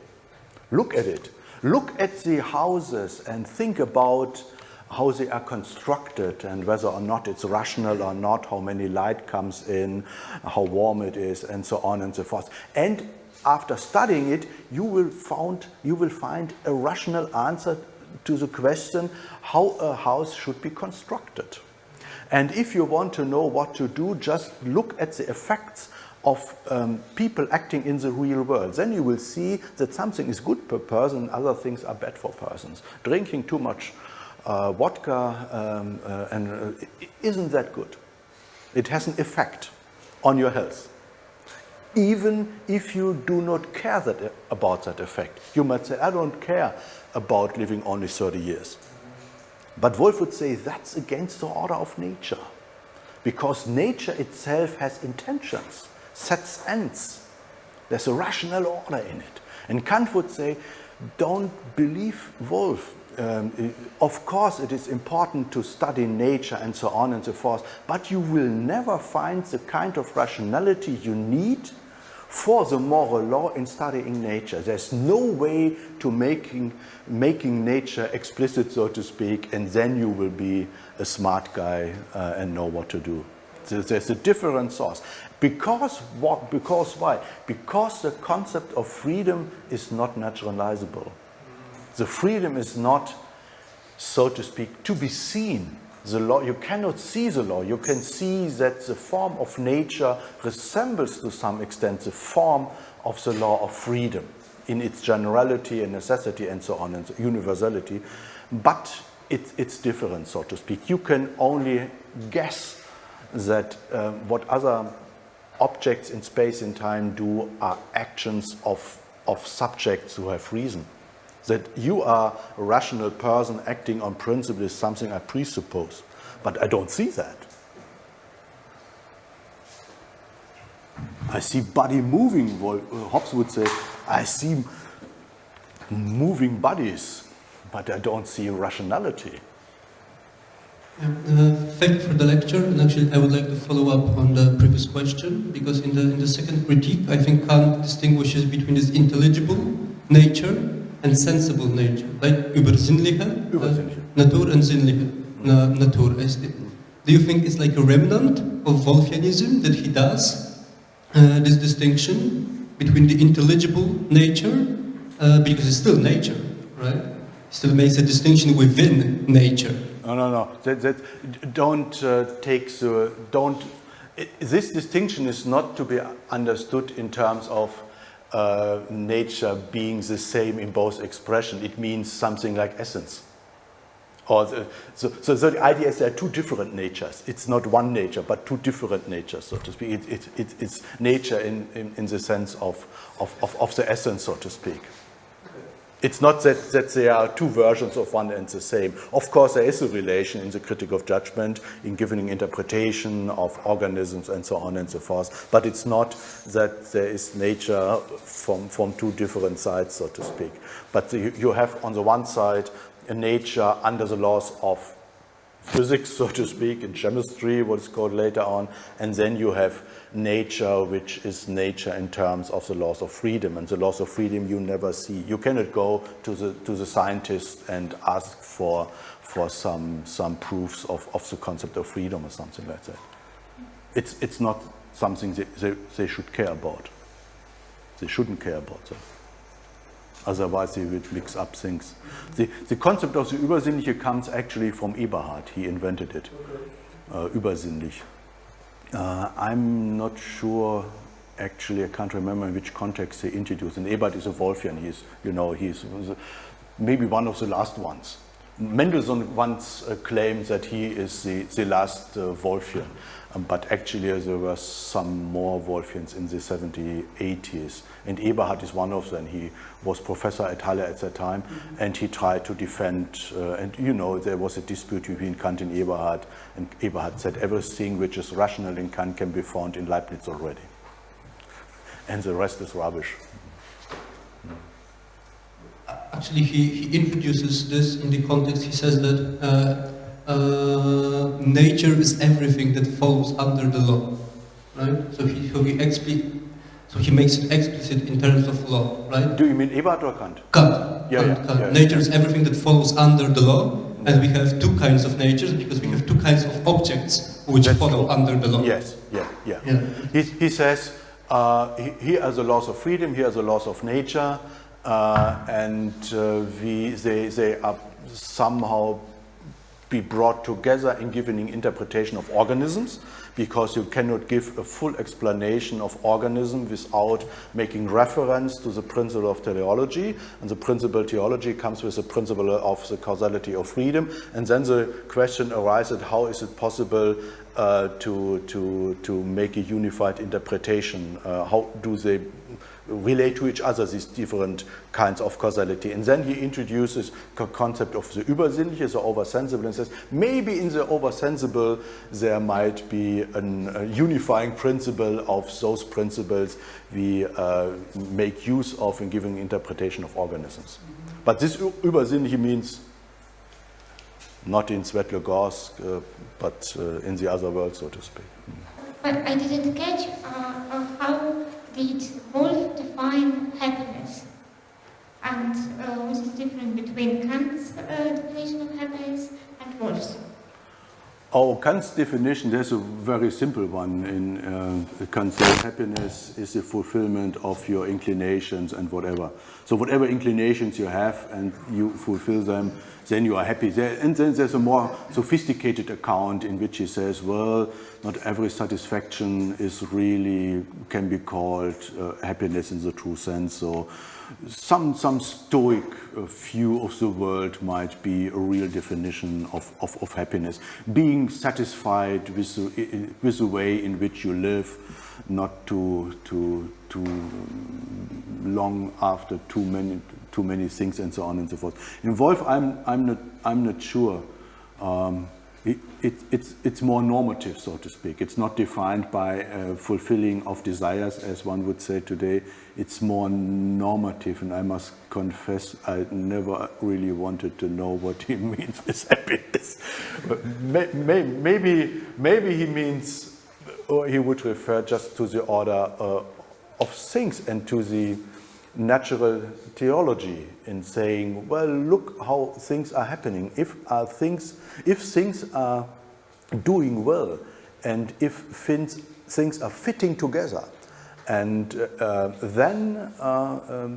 Look at it. Look at the houses and think about how they are constructed and whether or not it's rational or not, how many light comes in, how warm it is, and so on and so forth. And after studying it, you will find a rational answer to the question how a house should be constructed. And if you want to know what to do, just look at the effects of people acting in the real world. Then you will see that something is good per person, other things are bad for persons. Drinking too much vodka isn't that good. It has an effect on your health. Even if you do not care about that effect. You might say, I don't care about living only 30 years. But Wolf would say that's against the order of nature. Because nature itself has intentions, sets ends. There's a rational order in it. And Kant would say, don't believe Wolf. Of course it is important to study nature and so on and so forth, but you will never find the kind of rationality you need for the moral law in studying nature. There's no way to making nature explicit, so to speak, and then you will be a smart guy and know what to do. There's a different source. Because why? Because the concept of freedom is not naturalizable. The freedom is not, so to speak, to be seen. The law, you cannot see the law. You can see that the form of nature resembles to some extent the form of the law of freedom in its generality and necessity and so on and universality. But it's different, so to speak. You can only guess that what other objects in space and time do are actions of subjects who have reason. That you are a rational person acting on principle is something I presuppose, but I don't see that. I see body moving, Hobbes would say, I see moving bodies, but I don't see rationality. Thank you for the lecture, and actually I would like to follow up on the previous question, because in the second critique, I think Kant distinguishes between this intelligible nature and sensible nature, like übersinnliche, Natur and sinnliche, Natur. Do you think it's like a remnant of Wolffianism that he does this distinction between the intelligible nature, because it's still nature, right? Still makes a distinction within nature. No. This distinction is not to be understood in terms of nature being the same in both expressions. It means something like essence. So the idea is there are two different natures. It's not one nature, but two different natures, so to speak. It's nature in the sense of the essence, so to speak. It's not that there are two versions of one and the same. Of course, there is a relation in the critique of judgment, in giving interpretation of organisms and so on and so forth. But it's not that there is nature from two different sides, so to speak. But you have on the one side a nature under the laws of physics, so to speak, in chemistry, what's called later on, and then you have nature, which is nature in terms of the laws of freedom, and the laws of freedom you never see. You cannot go to the scientist and ask for some proofs of the concept of freedom or something like that. It's not something they should care about. They shouldn't care about that. Otherwise, they would mix up things. The concept of the Übersinnliche comes actually from Eberhard. He invented it. Übersinnlich. I'm not sure, actually, I can't remember in which context he introduced. And Eberhard is a Wolffian. He's maybe one of the last ones. Mendelssohn once claimed that he is the last Wolffian. But actually there were some more Wolffians in the 70s, 80s. And Eberhard is one of them. He was professor at Halle at that time, and he tried to defend, there was a dispute between Kant and Eberhard said everything which is rational in Kant can be found in Leibniz already. And the rest is rubbish. Actually, he introduces this in the context. He says that nature is everything that falls under the law, right? So he makes it explicit in terms of law, right? Do you mean Eberhard or Kant? Kant. Yeah. Nature is everything that falls under the law, and we have two kinds of natures because we have two kinds of objects which follow under the law. Yes, yeah. He says here are the laws of freedom, here are the laws of nature, and they are somehow be brought together in giving interpretation of organisms, because you cannot give a full explanation of organism without making reference to the principle of teleology, and the principle of teleology comes with the principle of the causality of freedom, and then the question arises, how is it possible to make a unified interpretation? How do they relate to each other, these different kinds of causality? And then he introduces the concept of the übersinnliche, the oversensible, and says maybe in the oversensible there might be a unifying principle of those principles we make use of in giving interpretation of organisms. But this übersinnliche means not in Svetlogorsk, but in the other world, so to speak. But I didn't catch how did Wolf define happiness, and what is the difference between Kant's definition of happiness and Wolf's? Oh, Kant's definition, there's a very simple one. In Kant says happiness is the fulfillment of your inclinations and whatever. So whatever inclinations you have and you fulfill them, then you are happy. And then there's a more sophisticated account in which he says, well, not every satisfaction is really, can be called happiness in the true sense. So some stoic view of the world might be a real definition of happiness. Being satisfied with the way in which you live, not too long after too many things, and so on and so forth. In Wolf, I'm not sure. It's more normative, so to speak. It's not defined by fulfilling of desires, as one would say today. It's more normative, and I must confess I never really wanted to know what he means with happiness. Maybe he means, or he would refer just to the order of things and to the natural theology in saying, well, look how things are happening. If things are doing well, and if things are fitting together, and then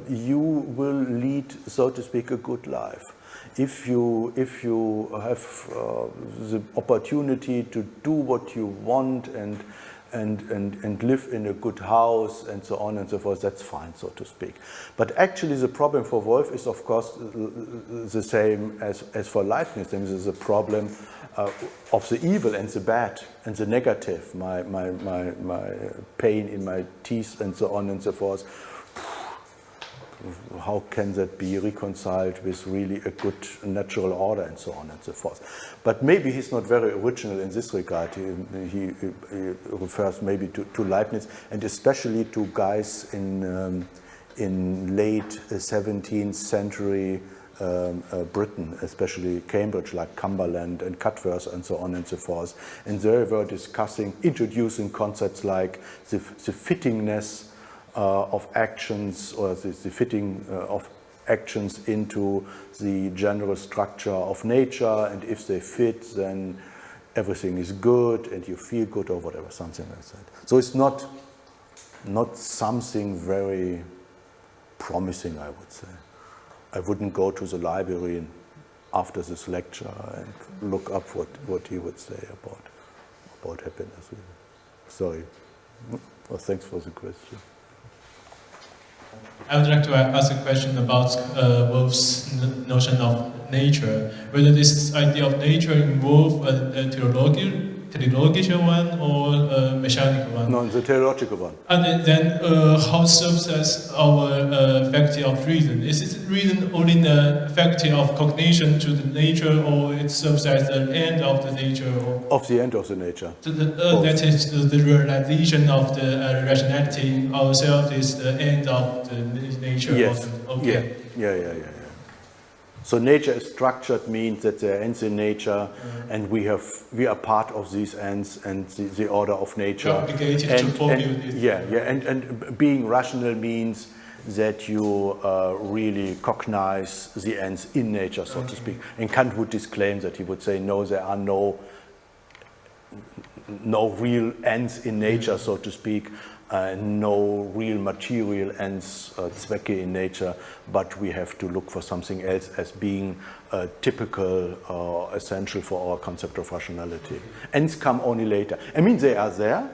you will lead, so to speak, a good life. If you have the opportunity to do what you want and live in a good house and so on and so forth, that's fine, so to speak. But actually the problem for Wolf is, of course, the same as for Leibniz. There is a problem of the evil and the bad and the negative, my pain in my teeth and so on and so forth. How can that be reconciled with really a good natural order and so on and so forth? But maybe he's not very original in this regard. He refers maybe to Leibniz, and especially to guys in late 17th century Britain, especially Cambridge, like Cumberland and Cutworth and so on and so forth. And they were introducing concepts like the fittingness of actions, or the fitting of actions into the general structure of nature, and if they fit, then everything is good and you feel good, or whatever, something like that. So it's not something very promising, I would say. I wouldn't go to the library after this lecture and look up what he would say about happiness. Sorry. Well, thanks for the question. I would like to ask a question about Wolf's notion of nature. Whether this idea of nature involves a teleological one or a mechanical one? No, the teleological one. And then how serves as our faculty of reason? Is it reason only the faculty of cognition to the nature, or it serves as the end of the nature? Of the end of the nature. That is the realization of the rationality in ourselves is the end of the nature. Yes. Okay. Yeah. So nature is structured means that there are ends in nature, and we are part of these ends and the order of nature. Obligated to formulate it. Yeah. And being rational means that you really cognize the ends in nature, so to speak. And Kant would disclaim that. He would say, no, there are no real ends in nature, so to speak, no real material ends, Zwecke in nature, but we have to look for something else as being typical or essential for our concept of rationality. Ends come only later. I mean, they are there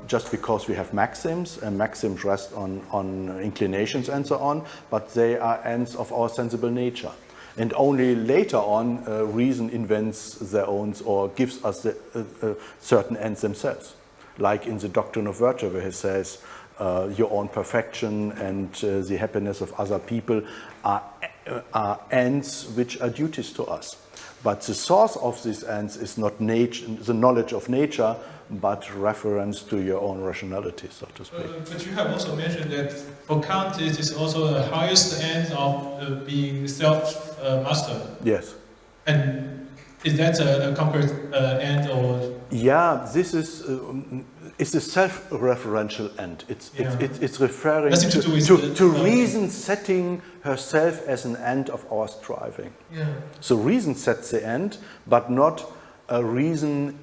just because we have maxims, and maxims rest on inclinations and so on, but they are ends of our sensible nature. And only later on, reason invents their own or gives us the, certain ends themselves. Like in the Doctrine of Virtue, where he says your own perfection and the happiness of other people are ends which are duties to us. But the source of these ends is not nature, the knowledge of nature, but reference to your own rationality, so to speak. But you have also mentioned that for Kant it is also the highest end of being self-master. Yes. And is that a concrete end or? Yeah, this is it's a self-referential end. It's referring to reason setting herself as an end of our striving. Yeah. So reason sets the end, but not a reason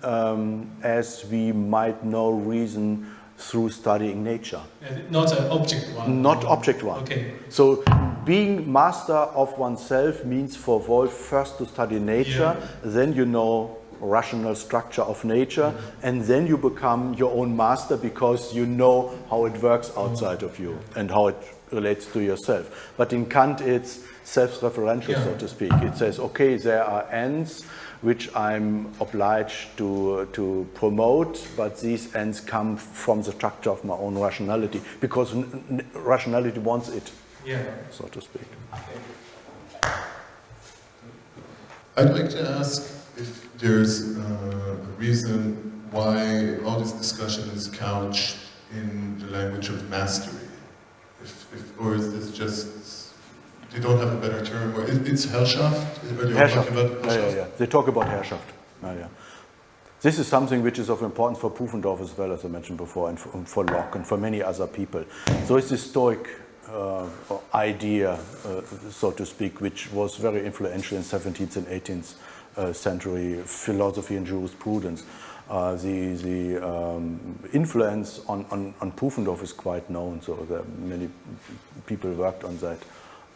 as we might know reason through studying nature. Not an object one. Not object one. Okay. So being master of oneself means for Wolf first to study nature, then you know rational structure of nature, and then you become your own master because you know how it works outside of you and how it relates to yourself. But in Kant it's self-referential, so to speak. It says, okay, there are ends which I'm obliged to promote, but these ends come from the structure of my own rationality, because rationality wants it, so to speak. I'd like to ask if there's a reason why all this discussion is couched in the language of mastery, or is this just, they don't have a better term, or it's Herrschaft? Herrschaft. Yeah. They talk about Herrschaft. This is something which is of importance for Pufendorf as well, as I mentioned before, and for Locke and for many other people. So it's this Stoic idea, so to speak, which was very influential in 17th and 18th century philosophy and jurisprudence. The influence on Pufendorf is quite known, so there many people worked on that.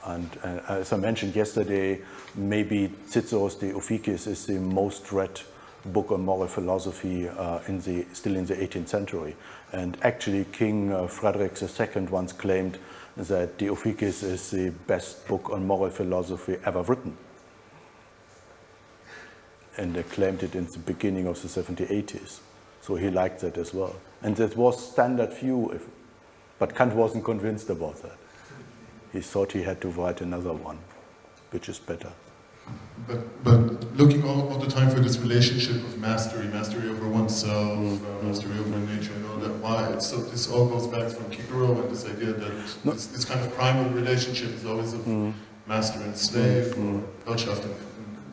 And as I mentioned yesterday, maybe Cicero's De Officiis is the most read book on moral philosophy still in the 18th century. And actually King Frederick II once claimed that De Officiis is the best book on moral philosophy ever written. And they claimed it in the beginning of the 1780s. So he liked that as well. And that was standard view, but Kant wasn't convinced about that. He thought he had to write another one, which is better. But looking all the time for this relationship of mastery over oneself, mastery over nature, and all that, why? So this all goes back from Kikero and this idea that this kind of primal relationship is always of master and slave, or Herrschaft and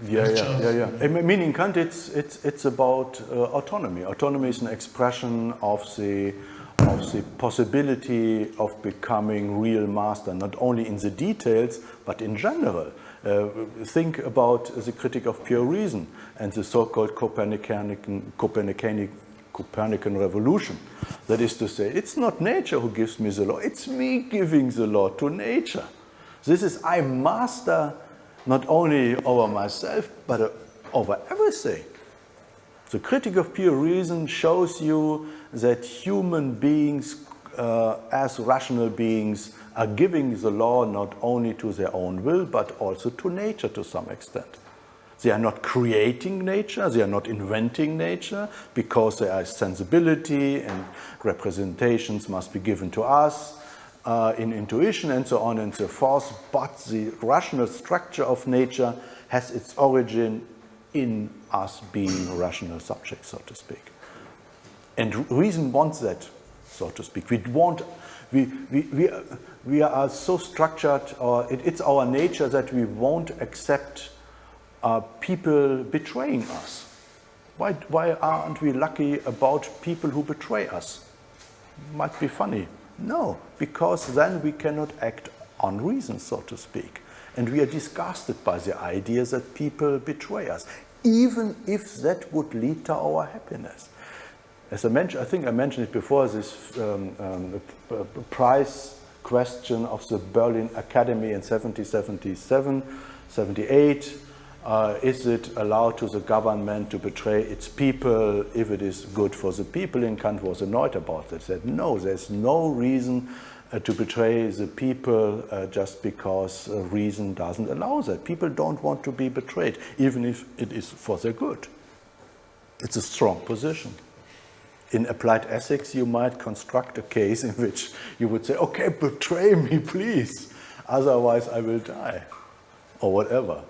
Yeah. Meaning Kant, it's about autonomy. Autonomy is an expression of the possibility of becoming real master, not only in the details, but in general. Think about the critic of pure reason and the so-called Copernican revolution. That is to say, it's not nature who gives me the law, it's me giving the law to nature. This is, I master not only over myself, but over everything. The critic of pure reason shows you that human beings, as rational beings, are giving the law not only to their own will, but also to nature to some extent. They are not creating nature, they are not inventing nature, because there is sensibility and representations must be given to us in intuition and so on and so forth, but the rational structure of nature has its origin in us being rational subjects, so to speak. And reason wants that, so to speak. We are so structured, or it's our nature that we won't accept people betraying us. Why aren't we lucky about people who betray us? Might be funny. No, because then we cannot act on reason, so to speak. And we are disgusted by the idea that people betray us, even if that would lead to our happiness. As I mentioned, I think I mentioned it before, this prize question of the Berlin Academy in 1777, 78. Is it allowed to the government to betray its people if it is good for the people? And Kant was annoyed about that. He said, no, there's no reason to betray the people just because reason doesn't allow that. People don't want to be betrayed, even if it is for their good. It's a strong position. In applied ethics, you might construct a case in which you would say, okay, betray me, please, otherwise I will die, or whatever.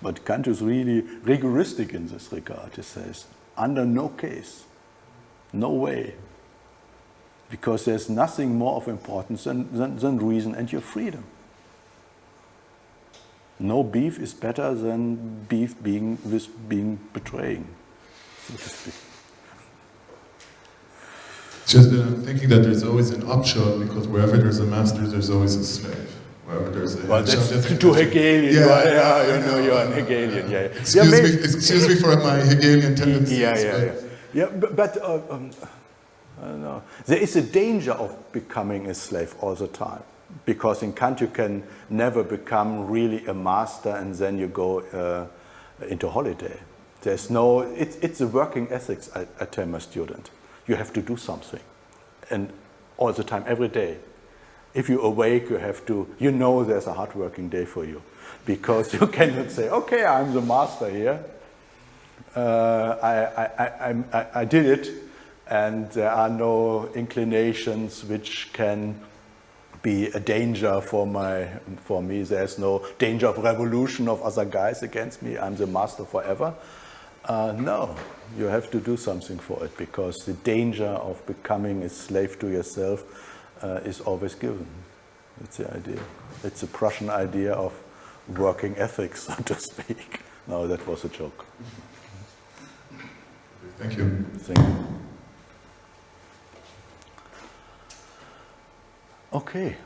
But Kant is really rigoristic in this regard. He says, under no case, no way, because there's nothing more of importance than reason and your freedom. No beef is better than beef being betraying, so to speak. Just I'm thinking that there's always an upshot, because wherever there's a master, there's always a slave. Wherever there's a well, that's too Hegelian. Yeah, you know, you're an Hegelian. Yeah. Excuse me for my Hegelian tendencies. Yeah. But I don't know. There is a danger of becoming a slave all the time, because in Kant you can never become really a master and then you go into holiday. There's no. It's a working ethics. I tell my student. You have to do something, and all the time, every day. If you awake, you have to, you know there's a hard working day for you, because you cannot say, okay, I'm the master here, I did it, and there are no inclinations which can be a danger for me. There's no danger of revolution of other guys against me. I'm the master forever. No, you have to do something for it, because the danger of becoming a slave to yourself is always given. That's the idea. It's a Prussian idea of working ethics, so to speak. No, that was a joke. Thank you. Thank you. Okay.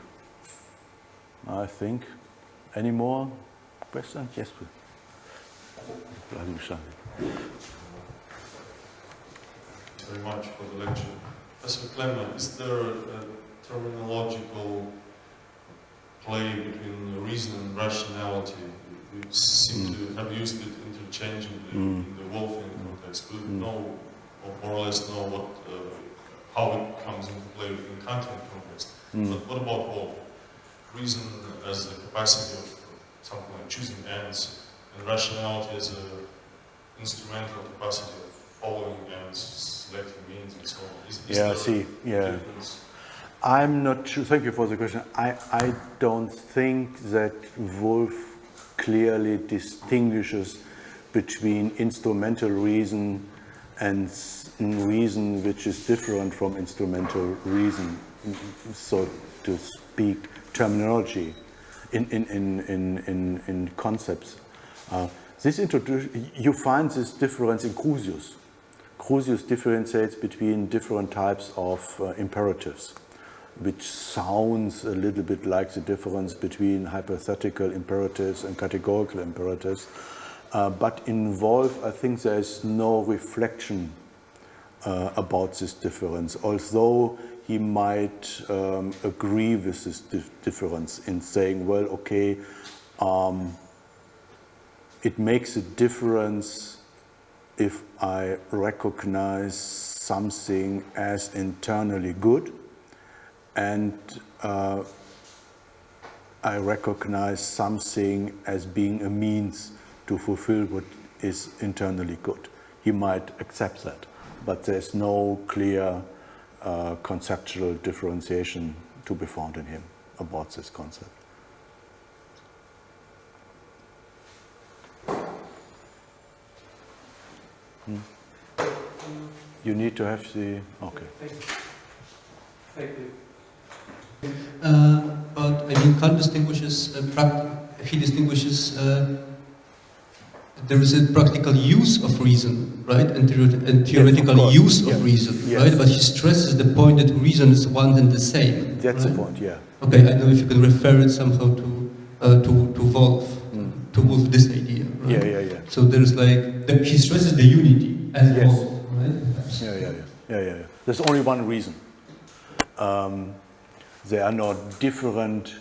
I think, any more questions? Yes, please. Very much for the lecture. Professor Klemme, is there a terminological play between reason and rationality? We seem to have used it interchangeably in the Wolfian context. We know, or more or less know, how it comes into play in Kantian context. But what about Wolf? Reason as the capacity of something like choosing ends, and rationality as an instrumental capacity of following ends, selecting means, and so on. Is there a difference? I'm not sure. Thank you for the question. I don't think that Wolf clearly distinguishes between instrumental reason and reason which is different from instrumental reason, so to speak, terminology in concepts. You find this difference in Crusius. Crusius differentiates between different types of imperatives, which sounds a little bit like the difference between hypothetical imperatives and categorical imperatives. But in Wolf, I think there is no reflection about this difference, although he might agree with this difference in saying, well, okay, it makes a difference if I recognize something as internally good and I recognize something as being a means to fulfill what is internally good. He might accept that, but there's no clear conceptual differentiation to be found in him about this concept. You need to have the... Okay. Thank you. But I mean, Kant distinguishes, there is a practical use of reason, right? And theoretical use of reason, right? But he stresses the point that reason is one and the same. That's the point, yeah. Okay, I don't know if you can refer it somehow to Wolf, to Wolf, this idea, right? Yeah. So there's like, he stresses the unity as Wolf, right? Yeah. There's only one reason. There are not different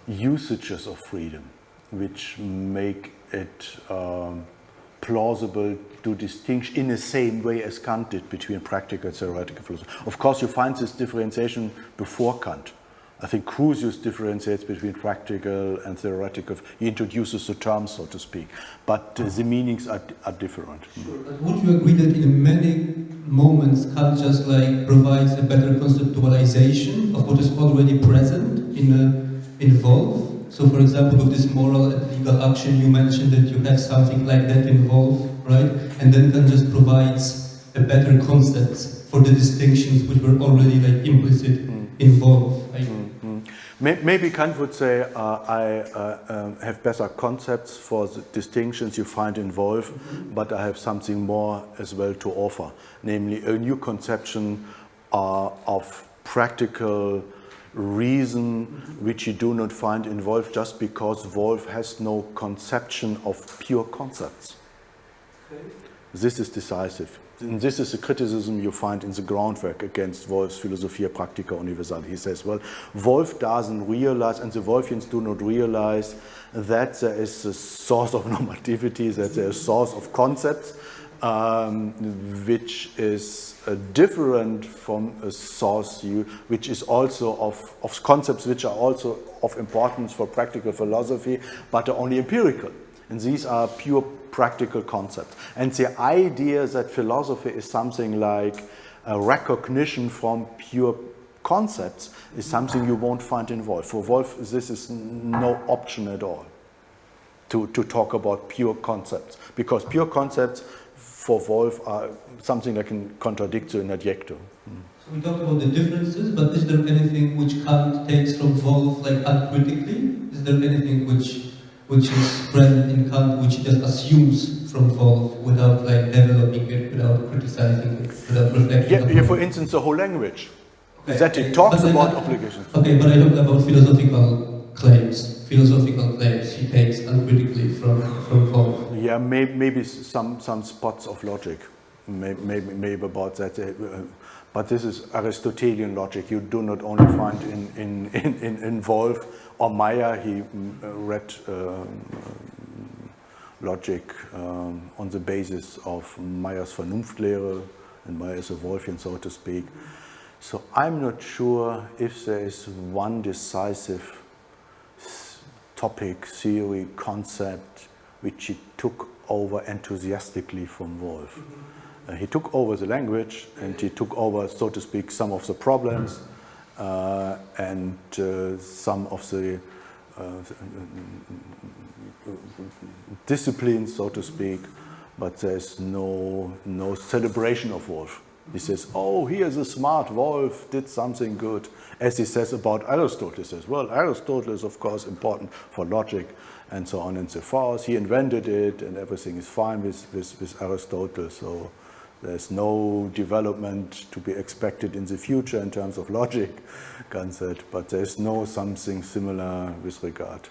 usages of freedom which make it plausible to distinguish in the same way as Kant did between practical and theoretical philosophy. Of course, you find this differentiation before Kant. I think Crusius differentiates between practical and theoretical. He introduces the terms, so to speak, but the meanings are different. Sure, but would you agree that in many moments Kant just like provides a better conceptualization of what is already present in Wolf? So, for example, with this moral and legal action, you mentioned that you have something like that involved, right? And then Kant just provides a better concepts for the distinctions which were already like implicit in Wolf. Maybe Kant would say, I have better concepts for the distinctions you find in Wolf, but I have something more as well to offer, namely a new conception of practical reason which you do not find in Wolf just because Wolf has no conception of pure concepts. Okay. This is decisive. And this is a criticism you find in the groundwork against Wolf's Philosophia Practica Universale. He says, well, Wolf doesn't realize, and the Wolfians do not realize, that there is a source of normativity, that there is a source of concepts, which is different from a source which is also of concepts which are also of importance for practical philosophy, but are only empirical. And these are pure practical concepts. And the idea that philosophy is something like a recognition from pure concepts is something you won't find in Wolf. For Wolf, this is no option at all to talk about pure concepts, because pure concepts for Wolf are something that can contradict in adjective. So we talked about the differences, but is there anything which Kant takes from Wolf like uncritically? Is there anything which is present in Kant which he just assumes from Wolf without like developing it, without criticizing it, without reflecting? Yeah, for instance, the whole language. Okay. That he talks about obligations. Okay, but I talk about philosophical claims. Philosophical claims he takes uncritically from Wolf. Yeah, maybe some spots of logic, maybe about that. But this is Aristotelian logic. You do not only find in Wolf or Meyer. He read logic on the basis of Meyer's Vernunftlehre, and Meyer is a Wolfian, so to speak. So I'm not sure if there is one decisive topic, theory, concept which he took over enthusiastically from Wolf. He took over the language, and he took over, so to speak, some of the problems and some of the disciplines, so to speak, but there's no celebration of Wolf. He says, oh, here's a smart Wolf, did something good. As he says about Aristotle, he says, well, Aristotle is, of course, important for logic, and so on and so forth. He invented it, and everything is fine with Aristotle, so there's no development to be expected in the future in terms of logic concept, but there's no something similar with regard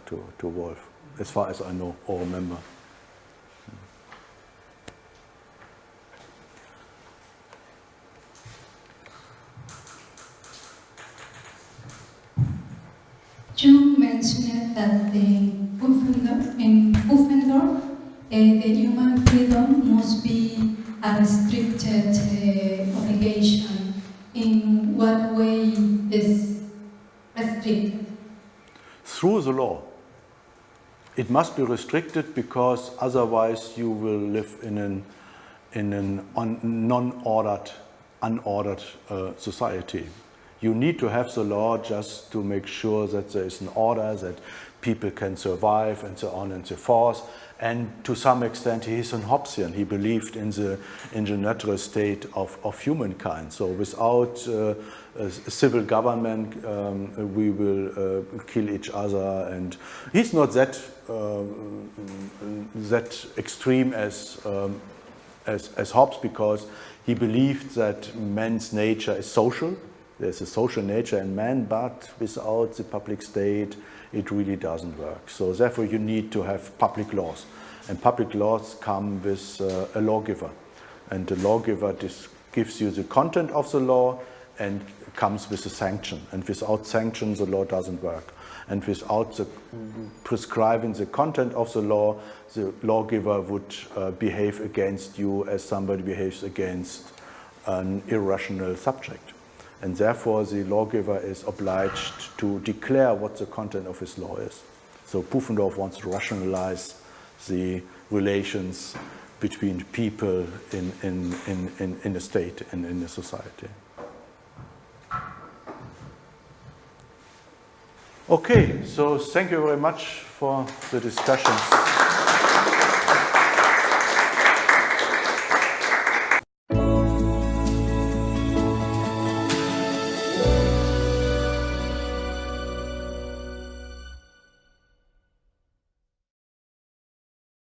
to Wolf, as far as I know or remember. You mentioned that in Pufendorf, the human freedom must be a restricted obligation. In what way is restricted? Through the law. It must be restricted because otherwise you will live in an unordered society. You need to have the law just to make sure that there is an order, that people can survive, and so on and so forth. And to some extent, he is an Hobbesian. He believed in the natural state of humankind. So without a civil government, we will kill each other. And he's not that extreme as Hobbes, because he believed that man's nature is social. There's a social nature in man, but without the public state, it really doesn't work. So therefore, you need to have public laws. And public laws come with a lawgiver. And the lawgiver gives you the content of the law and comes with a sanction. And without sanction, the law doesn't work. And without the prescribing the content of the law, the lawgiver would behave against you as somebody behaves against an irrational subject. And therefore, the lawgiver is obliged to declare what the content of his law is. So Pufendorf wants to rationalize the relations between people in a state and in a society. Okay, so thank you very much for the discussions.